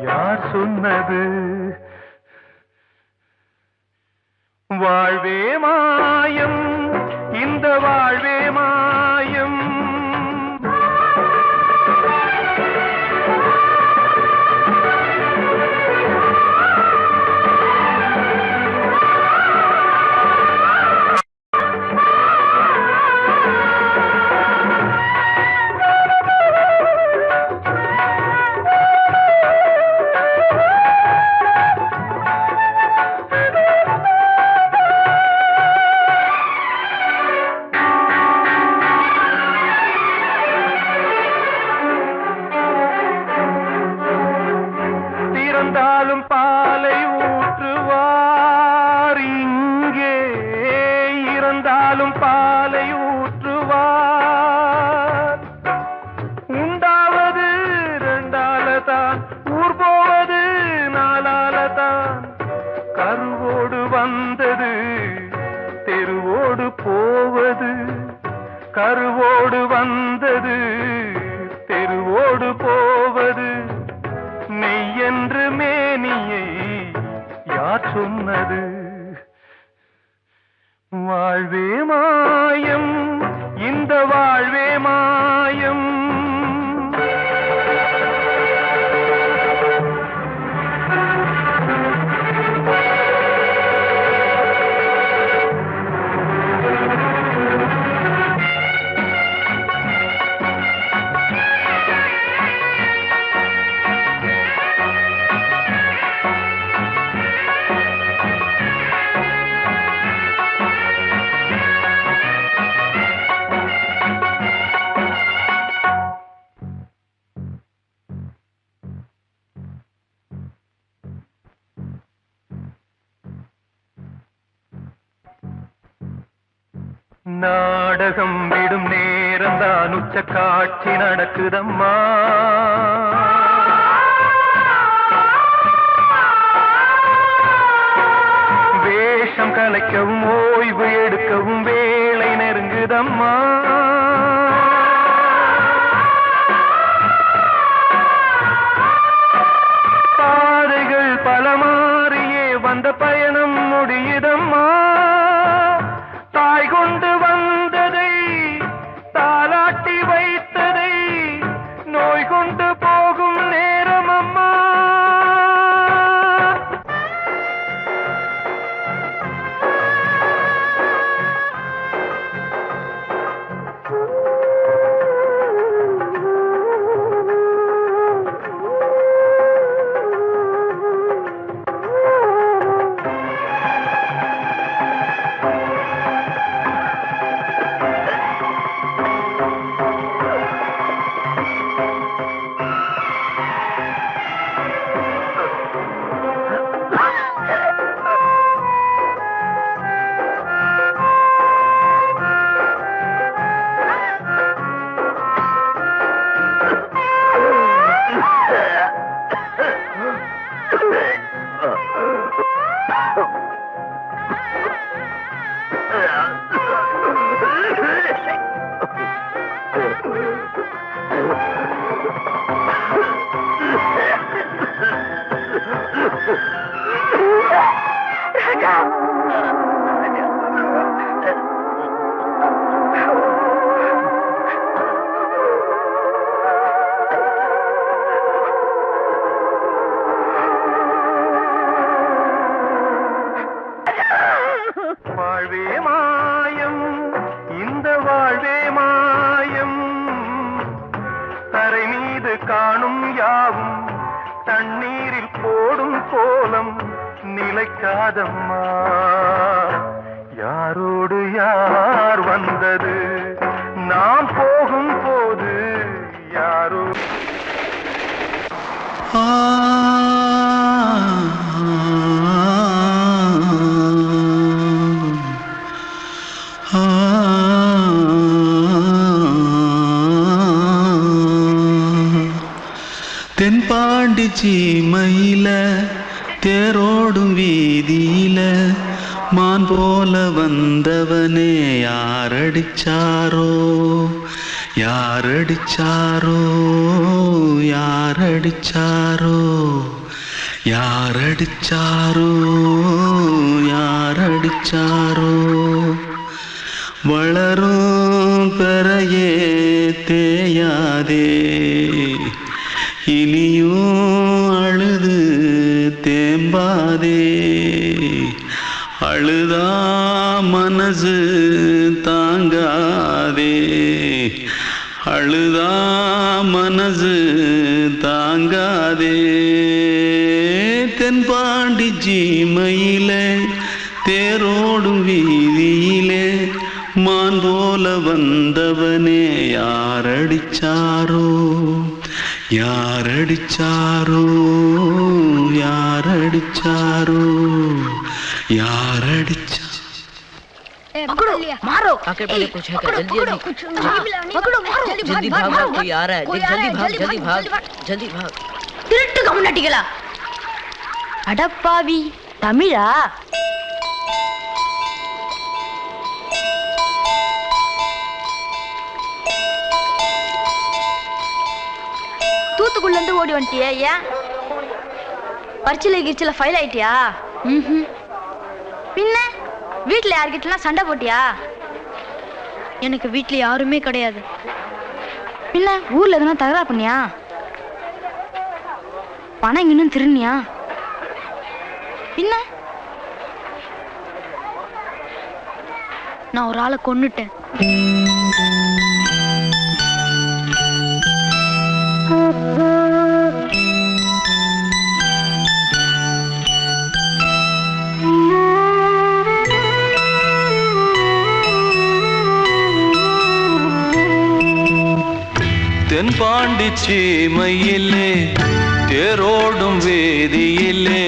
யார் சொன்னது வாழ்வே மாயம் இந்த வாழ்வே மாயம் இறந்தாலும் பாலை ஊற்றுவார் இங்கே இறந்தாலும் பாலை ஊற்றுவார் உண்டாவது ரெண்டாலதான் ஊர் போவது நாலாலதான் கருவோடு வந்தது தெருவோடு போவது கருவோடு வந்தது தெருவோடு போவது மெய் என்று மேனியை யார் சொன்னது வாழ்வே மாயம் இந்த வாழ்வே மாயம் நாடகம் விடும் நேரம் தான் உச்ச காட்சி நடக்குதம்மா வேஷம் கலைக்கவும் ஓய்வு எடுக்கவும் வேளை நெருங்குதம்மா பாதைகள் பல மாறியே வந்த பயணம் முடியுதம்மா தாய் கொண்டு வந்ததை தாலாட்டி வைத்ததை நோய் கொண்டு போகும் நேரம் அம்மா காணும் யாவும் தண்ணீரில் போடும் கோலம் நிலைக்காதம்மா. யாரோடு யார் வந்தது நாம் போகும் போது யாரோ தென்பாண்டி சீமையில தேரோடும் வீதியில மான் போல வந்தவனே யாரடிச்சாரோ யாரடிச்சாரோ யாரடிச்சாரோ யாரடிச்சாரோ யாரடிச்சாரோ வளரும் பெறையே தேயாதே இனியும் அழுது தேம்பாதே அழுதா மனசு தாங்காதே அழுதா மனசு தாங்காதே தென்பாண்டி சீமையிலே தேரோடும் வீதியிலே மான் போல வந்தவனே யாரடிச்சாரோ யாரடிச்சாரோ யாரடிச்சாரோ यारडिचा पकड़ो मारो आके पहले कुछ है क्या जल्दी जल्दी पकड़ो मारो जल्दी भाग भाग कोई आ रहा है जल्दी भाग जल्दी भाग திருட்டு கம்முனட்டிகளா அடப்பாவி தமிழா தூத்துக்குள்ள இருந்து ஓடி வந்துட்டியா ஏன் பரிச்சையில கிரிச்சல ஃபைல் ஆயிட்டியா பின்ன வீட்ல யார்கிட்டலாம் சண்டை போட்டியா எனக்கு வீட்ல யாருமே கிடையாது பின்ன ஊர்ல எதுனா தகராறு பண்ணியா பணம் இன்னும் திருநியா பின்ன நான் ஒரு ஆளை கொன்னுட்டேன் தென்பாண்டி சீமையிலே தேரோடும் வேதியிலே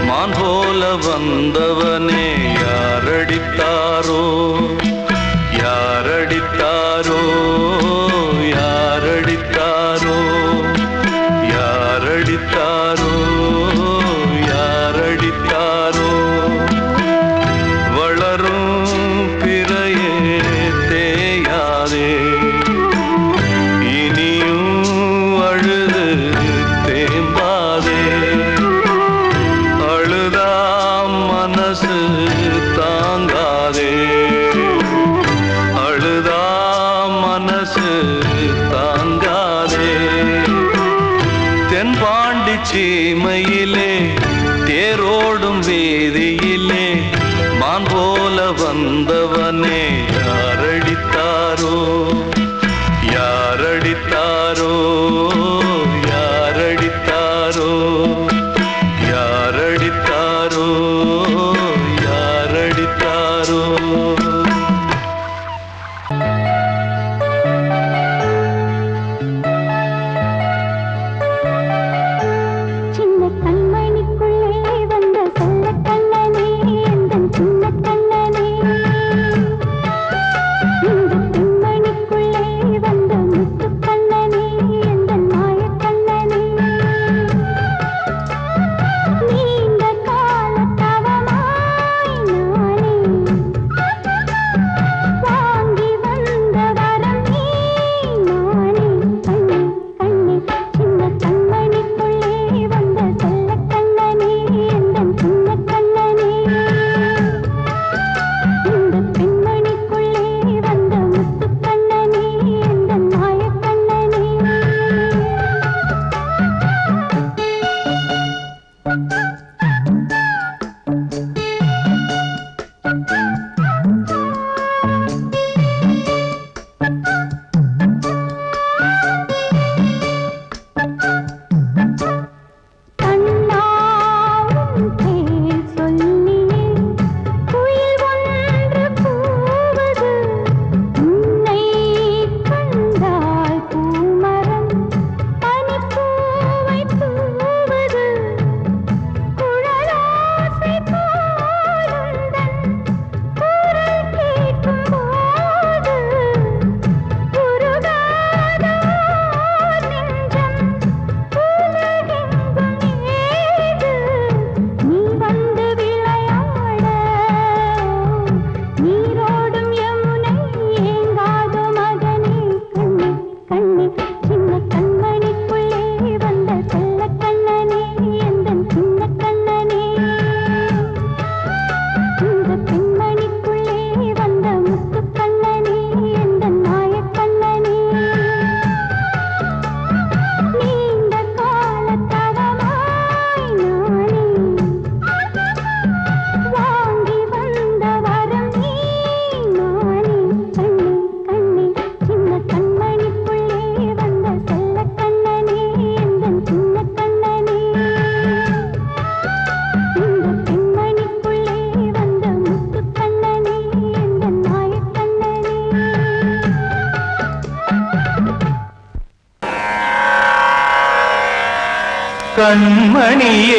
மான் போல வந்தவனே யாரடித்தாரோ யாரடித்தாரோ யாரடித்தாரோ யாரடித்தாரோ யாரடித்தாரோ வளரும் பிறையே தேயாதே தாங்காதே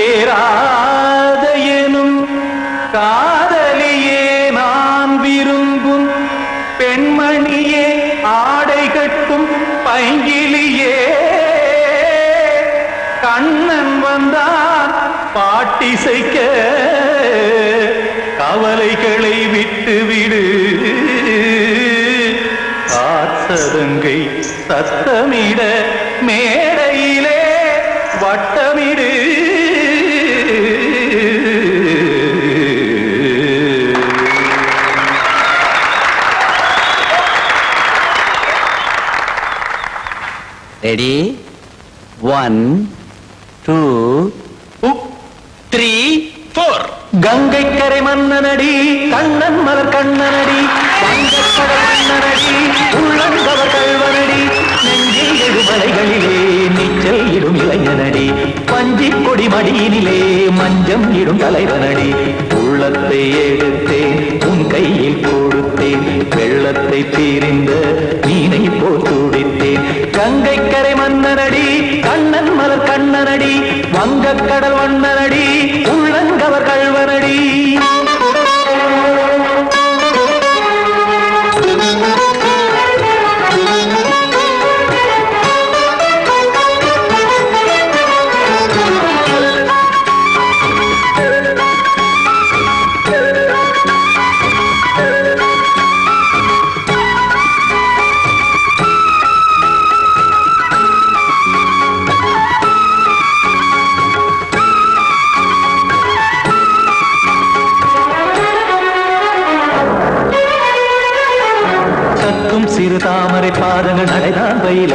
கண்மணியேராத எனும் காதலியே நான் விரும்பும் பெண்மணியே ஆடை கட்டும் பைங்கிலியே கண்ணன் வந்தான் பாட்டிசைக்க கவலைகளை விட்டுவிடு காத்ததங்கை சத்தமிட மேடையிலே வட்டமிடு ரெடி 1 2 3 4 கங்கை கரை மன்னனடி கண்ணன் மலர் கண்ணனடி வங்கக்கடல் மன்னனடி உள்ளங்கவர் கல்வனடி நெஞ்சில் எழுமலைகளிலே நீச்சல் இடும் இளைஞனடி பஞ்சி கொடி மடியினிலே மஞ்சம் இடும் தலைவனடி உள்ளத்தை எடுத்தேன் உன் கையில் கொடுத்தேன் வெள்ளத்தை பிரிந்த மீனை போல் துடித்தேன் கங்கை கரை மன்னனடி கண்ணன் மலர் கண்ணனடி வங்கக்கடல் வண்ணனடி உள்ளங்கவர் கல்வனடி சிறு தாமரை பாதங்கள் நடைதான் பயில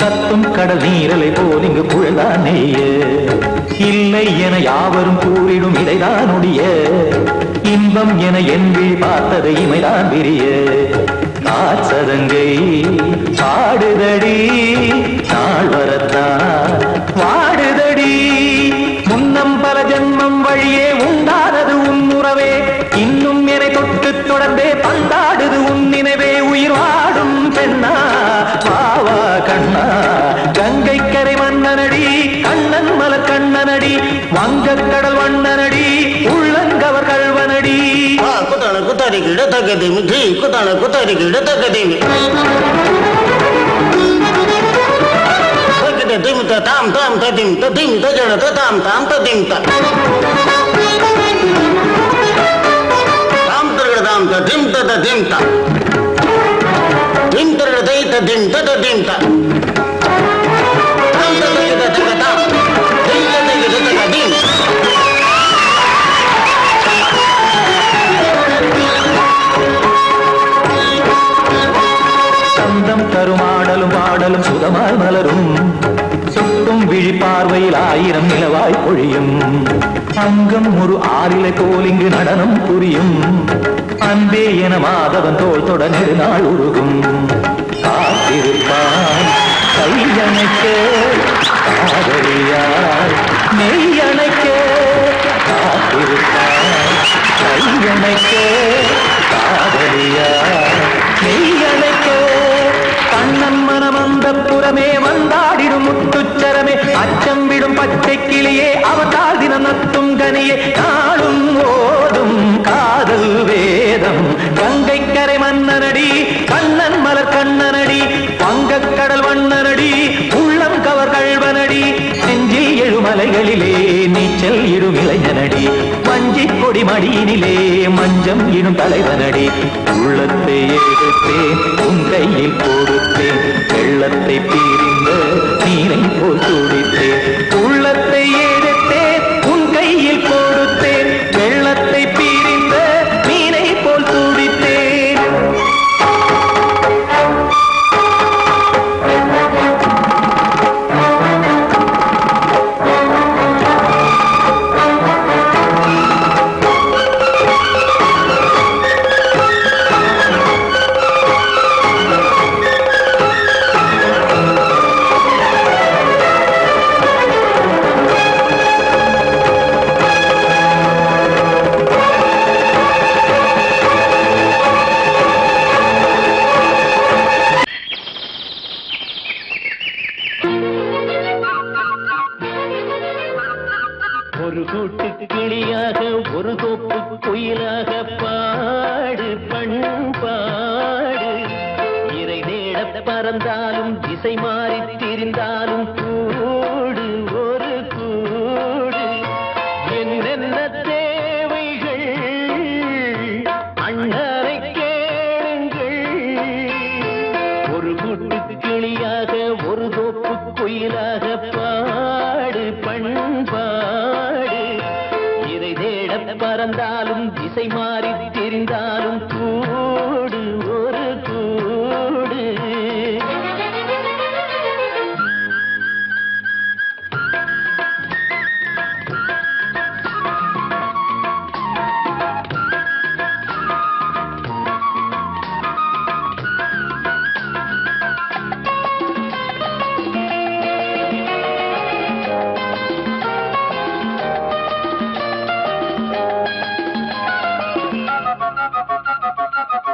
கத்தும் கடல் நீரலை போல் இங்கு குழல்தான் நெய்ய இல்லை என யாவரும் கூறிடும் இடைதான் உடைய இன்பம் என என்பி பார்த்ததை இமைதான் விரிய காச்சதங்கை பாடுதடி நாள் வரத்தான் வாடுதடி முன்னம் பல ஜென்மம் வழியே உண்டானது உன் உறவே இன்னும் என்னை தொட்டு தொடர்ந்தே பந்தாடுது உன் நினைவே உயிர் வாடும் பெண்ணா பாவா கண்ணா கங்கை கரை மன்னனடி கண்ணன் மலர் கண்ணனடி வங்கக்கடல் வண்ணனடி உள்ளங்கவர் கல்வனடி குத்தான குத்தாரி கிட தக்கதிமி ஜி குத்தான குத்தாரி கிட தக்கதிமி திம் தாம் தாம் ததிம் ததிம் தஜன தாம் தாம் ததிம் தாம் தர்கட தாம் ததிம் ததிம் தாம் திம் தர்கட தை ததிம் ததிம் தாம் தாம் தர்கட தக தாம் தை தக ததிம் சந்தம் தருமாடலும் பாடலும் சுதமாய் மலரும் சுட்டும் விழி பார்வையில் ஆயிரம் நிலவாய் பொழியும் அங்கம் ஒரு ஆறிலை போல் இங்கு நடனம் புரியும் அன்பே என மாதவன் தோள் தொட நெடுநாள் உருகும் காத்திருப்பான் கையணைக்க காதலியார் மெய்யணைக்க காத்திருப்பான் கையணைக்க காதலியார் மெய்யணைக்க கண்ணன் மனம் அந்த புறமே வந்தாடிடும் முத்துச்சரமே அச்சம் விடும் பச்சை கிளியே அவதால் தினம் நத்தும் கனியே நாளும் ஓடும் காதல் வேதம் கங்கை கரை மன்னனடி கண்ணன் மலர் கண்ணனடி வங்கக்கடல் வண்ணனடி உள்ளம் கவர் கல்வனடி நெஞ்சில் எழுமலைகளிலே நீச்சல் இடும் இளைஞனடி வஞ்சி கொடி மடியினிலே மஞ்சம் இடும் தலைவனடி உள்ளத்தை எடுத்தேன் உன் கையில் கொடுத்தேன் வெள்ளத்தை பிரிந்த நீரை போல் துடித்தேன் உள்ளத்தை எடுத்தேன் உன் கையில் கொடுத்தேன் வெள்ளத்தை பிரிந்த மீனை போல் துடித்தேன் பறந்தாலும் திசை மாறி திரிந்தாலும் கூடு ஒரு கூடு என்னென்ன தேவைகள் அண்ணரை கேளுங்கள் ஒரு கூட்டு கிளியாக ஒரு தோப்பு குயிலாக பாடு பண்பாடு இதை தேட பறந்தாலும் திசை மாறி திரிந்தாலும் கூடு ஒரு கூடு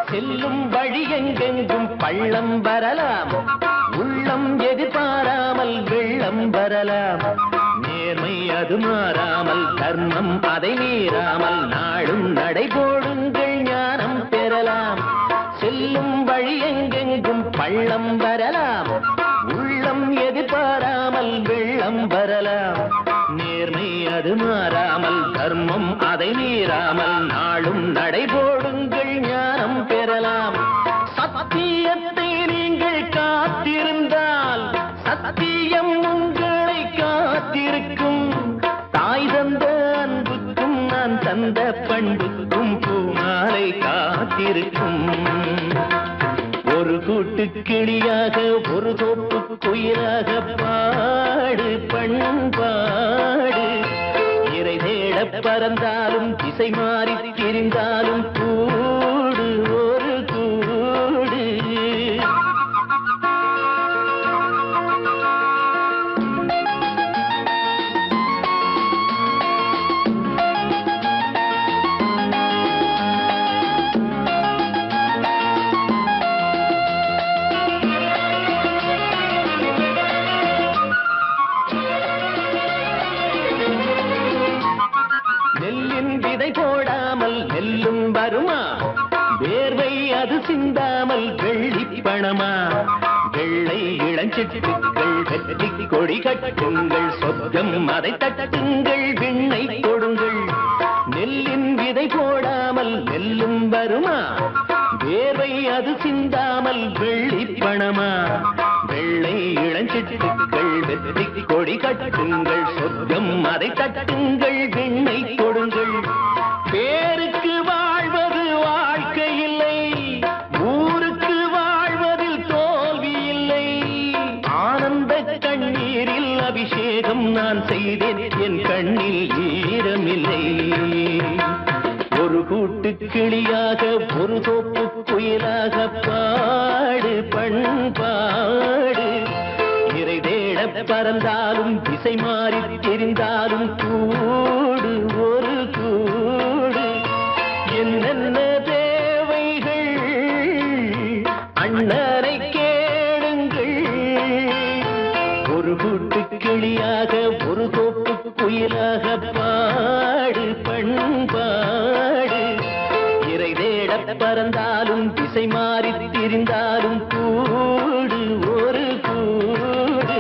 செல்லும் வழி எங்கெங்கும் பள்ளம் வரலாம் உள்ளம் எதிர்பாராமல் வெள்ளம் வரலாம் நேர்மை அது மாறாமல் தர்மம் அதை மீறாமல் நாளும் நடைபோடுங்கள் ஞானம் பெறலாம் செல்லும் வழி எங்கெங்கும் பள்ளம் வரலாம் உள்ளம் எதிர்பாராமல் வெள்ளம் வரலாம் நேர்மை அது மாறாமல் தர்மம் அதை மீறாமல் நாளும் நடைபோடுங்கள் ஞானம் பெறலாம் சத்தியத்தை நீங்கள் காத்திருந்தால் சத்தியம் உங்களை காத்திருக்கும் தாய் தந்த அன்புக்கும் நான் தந்த பண்புக்கும் பூமாலை காத்திருக்கும் ஒரு கூட்டு கிளியாக ஒரு தோப்பு குயிலாக பாடு பண்பாடு இறை தேட பறந்தாலும் திசை மாறி திரிந்தாலும் கூடு ஒரு கூடு போடாமல் நெல்லும் வருமா வேர்வை அது சிந்தாமல் வெள்ளி பணமா வெள்ளை இளஞ்சிட்டுக்கள் வெற்றி கொடி கட்டுங்கள் சொர்க்கம் அதை தட்டுங்கள் விண்ணை கொடுங்கள் நெல்லின் விதை போடாமல் நெல்லும் வருமா வேர்வை அது சிந்தாமல் வெள்ளி பணமா வெள்ளை இளஞ்சிட்டுக்கள் வெற்றி கொடி கட்டுங்கள் சொர்க்கம் அதை தட்டுங்கள் விண்ணை கொடுங்கள் பேருக்கு வாழ்வது வாழ்க்கை இல்லை ஊருக்கு வாழ்வதில் தோல்வி இல்லை ஆனந்த கண்ணீரில் அபிஷேகம் நான் செய்தேன் என் கண்ணில் ஈரமில்லை ஒரு கூட்டு கிளியாக ஒரு தோப்பு குயிலாக பாடு பண்பாடு இறை தேட பறந்தாலும் திசை மாறி தெரிந்தாலும் கூடு ஒரு கூடு என்னென்ன தேவைகள் அண்ணரை கேளுங்கள் ஒரு கூட்டு கிளியாக ஒரு தோப்பு குயிலாக பாடு பண்பாடு இறை தேட பறந்தாலும் திசை மாறி திரிந்தாலும் கூடு ஒரு கூடு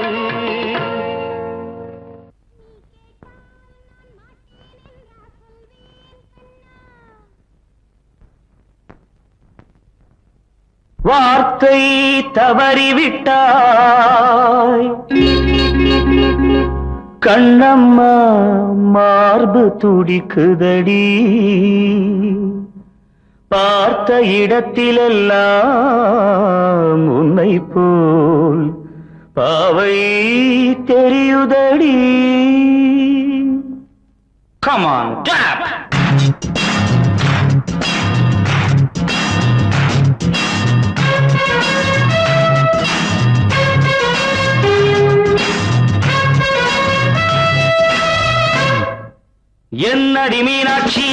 வார்த்தை தவறிவிட்டாய் கண்ணம்மா மார்பு துடிக்குதடி பார்த்த இடத்திலெல்லாம் உன்னை போல் பாவை தெரியுதடி Come on, tap! என்னடி மீனாட்சி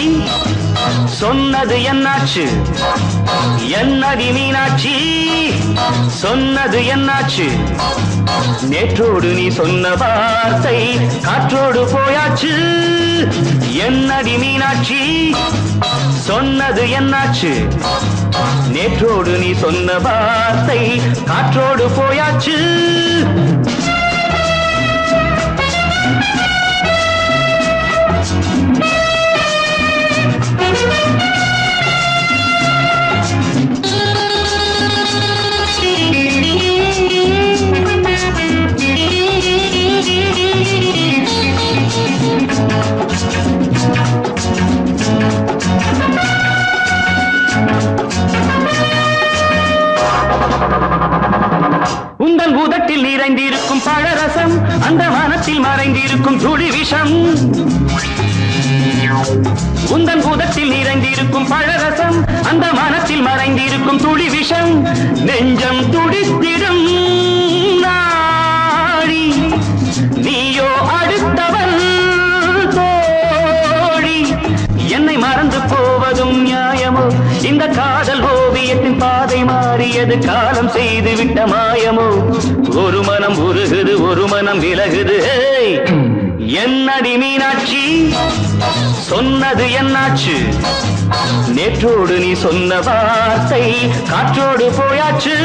சொன்னது என்னாச்சு என்னடி மீனாட்சி சொன்னது என்னாச்சு நேற்றோடு நீ சொன்ன வார்த்தை காற்றோடு போயாச்சு என்னடி மீனாட்சி சொன்னது என்னாச்சு நேற்றோடு நீ சொன்ன வார்த்தை காற்றோடு போயாச்சு. உந்தன் உதட்டில் நிறைந்திருக்கும் பழரசம் அந்த மனத்தில் மறைந்திருக்கும் துளி விஷம். உந்தன் உதட்டில் நிறைந்திருக்கும் பழரசம் அந்த மனத்தில் மறைந்திருக்கும் துளி விஷம். நெஞ்சம் துடித்திடும் நாடி நீயோ அடுத்தவன் தோழி. என்னை மறந்து போவதும் நியாயமோ? இந்த காதல் ஓவியத்தின் பாதை மாறியது காலம் செய்து விட்ட மாயமோ? ஒரு மனம் உருகுது ஒரு மனம் விலகுது. என்னடி மீனாட்சி சொன்னது என்னாச்சு? நேற்றோடு நீ சொன்ன வார்த்தை காற்றோடு போயாச்சு.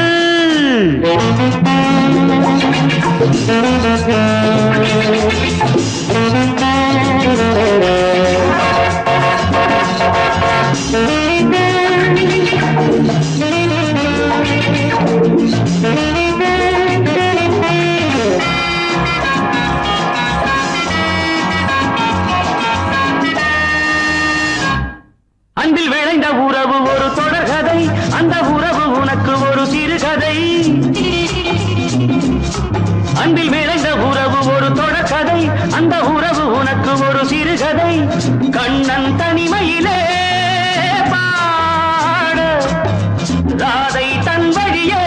அன்பில் விளைந்த உறவு ஒரு தொடர்கதை, அந்த உறவு உனக்கு ஒரு சிறுகதை. அன்பில் விளைந்த உறவு ஒரு தொடர்கதை, அந்த உறவு உனக்கு ஒரு சிறுகதை. கண்ணன் தனிமையிலே பாட ராதை தன் வழியே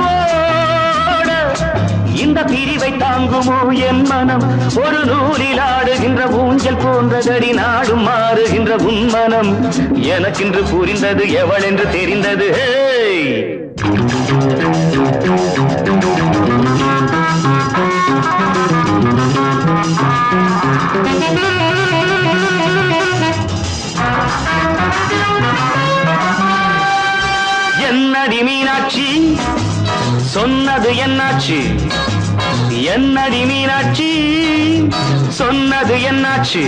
ஓட. இந்த பிரிவை தாங்குமோ என் மனம்? ஒரு நூலில் ஆடுகின்ற ஊஞ்சல் போன்றதடி நாடும் மாறுகின்ற உன்மனம். எனக்கென்று புரிந்தது எவள் என்று தெரிந்தது. என்னடி மீனாட்சி சொன்னது என்னாச்சு? என்னடி மீனாட்சி சொன்னது என்னாச்சு?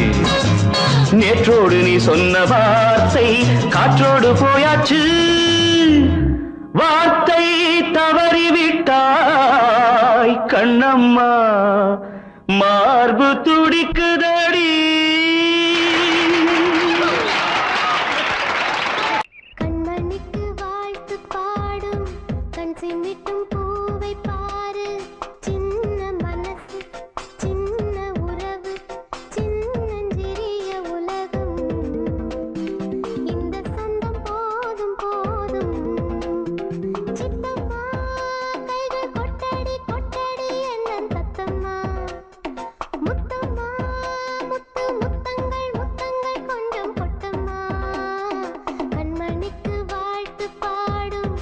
நேற்றோடு நீ சொன்ன வார்த்தை காற்றோடு போயாச்சு. வார்த்தை தவறிவிட்டாய் கண்ணம்மா, மார்பு துடிக்குதடி. கண்மணிக்கு வாழ்த்து பாடும் கண் சிமிட்டும் பூவை பாரு. சின்ன மனசு சின்ன உறவு சின்னஞ்சிறிய உலகம். இந்த சொந்தம் போதும் போதும். சித்தம்மா கைகள் கொட்டடி கொட்டடி என்னன் தத்தம்மா. முத்தம்மா முத்து முத்தங்கள் முத்தங்கள் கொஞ்சம் கொட்டம்மா. கண்மணிக்கு வாழ்த்து பாடும்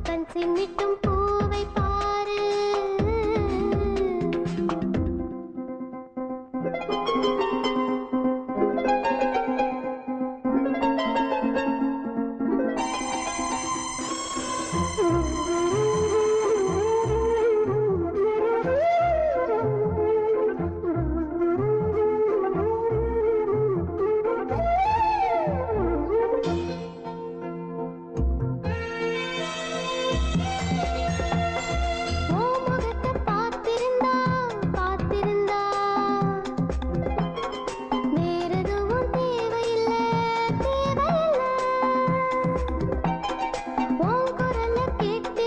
கண் சிமிட்டும் பூவை பாரு. ஓ முகத்தை பார்த்திருந்தா பார்த்திருந்தா வேறெதுவும் தேவையில்லை தேவையில்லை. உன் குரலை கேட்டு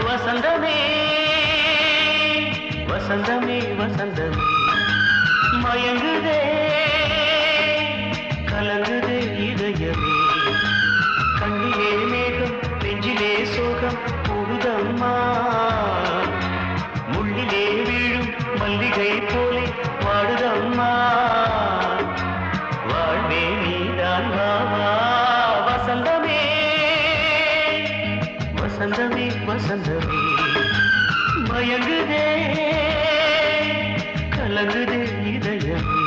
வசந்தமே வசந்தமே வசந்தமே மயங்குதே கலங்குதே இதயமே கண்ணிலே மேகம் நெஞ்சிலே சோகம் புகுதம்மா முள்ளிலே வீழும் மல்லிகை போலே வாடுதம்மா வாழ்வே நீதான் வாவா வசந்தமே வசந்தமே வசந்தமே மயங்குதே கலங்குதே இதயமே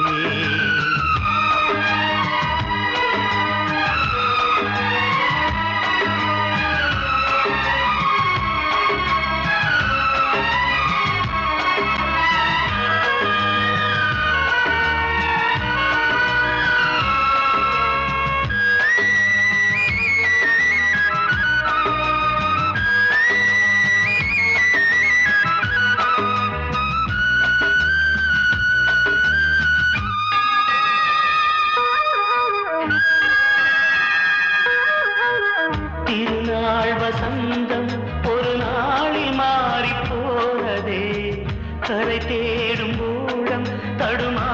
திருநாள் வசந்தம் ஒரு நாளில் மாறி போனதே கரை தேடும் ஊழம் தடுமா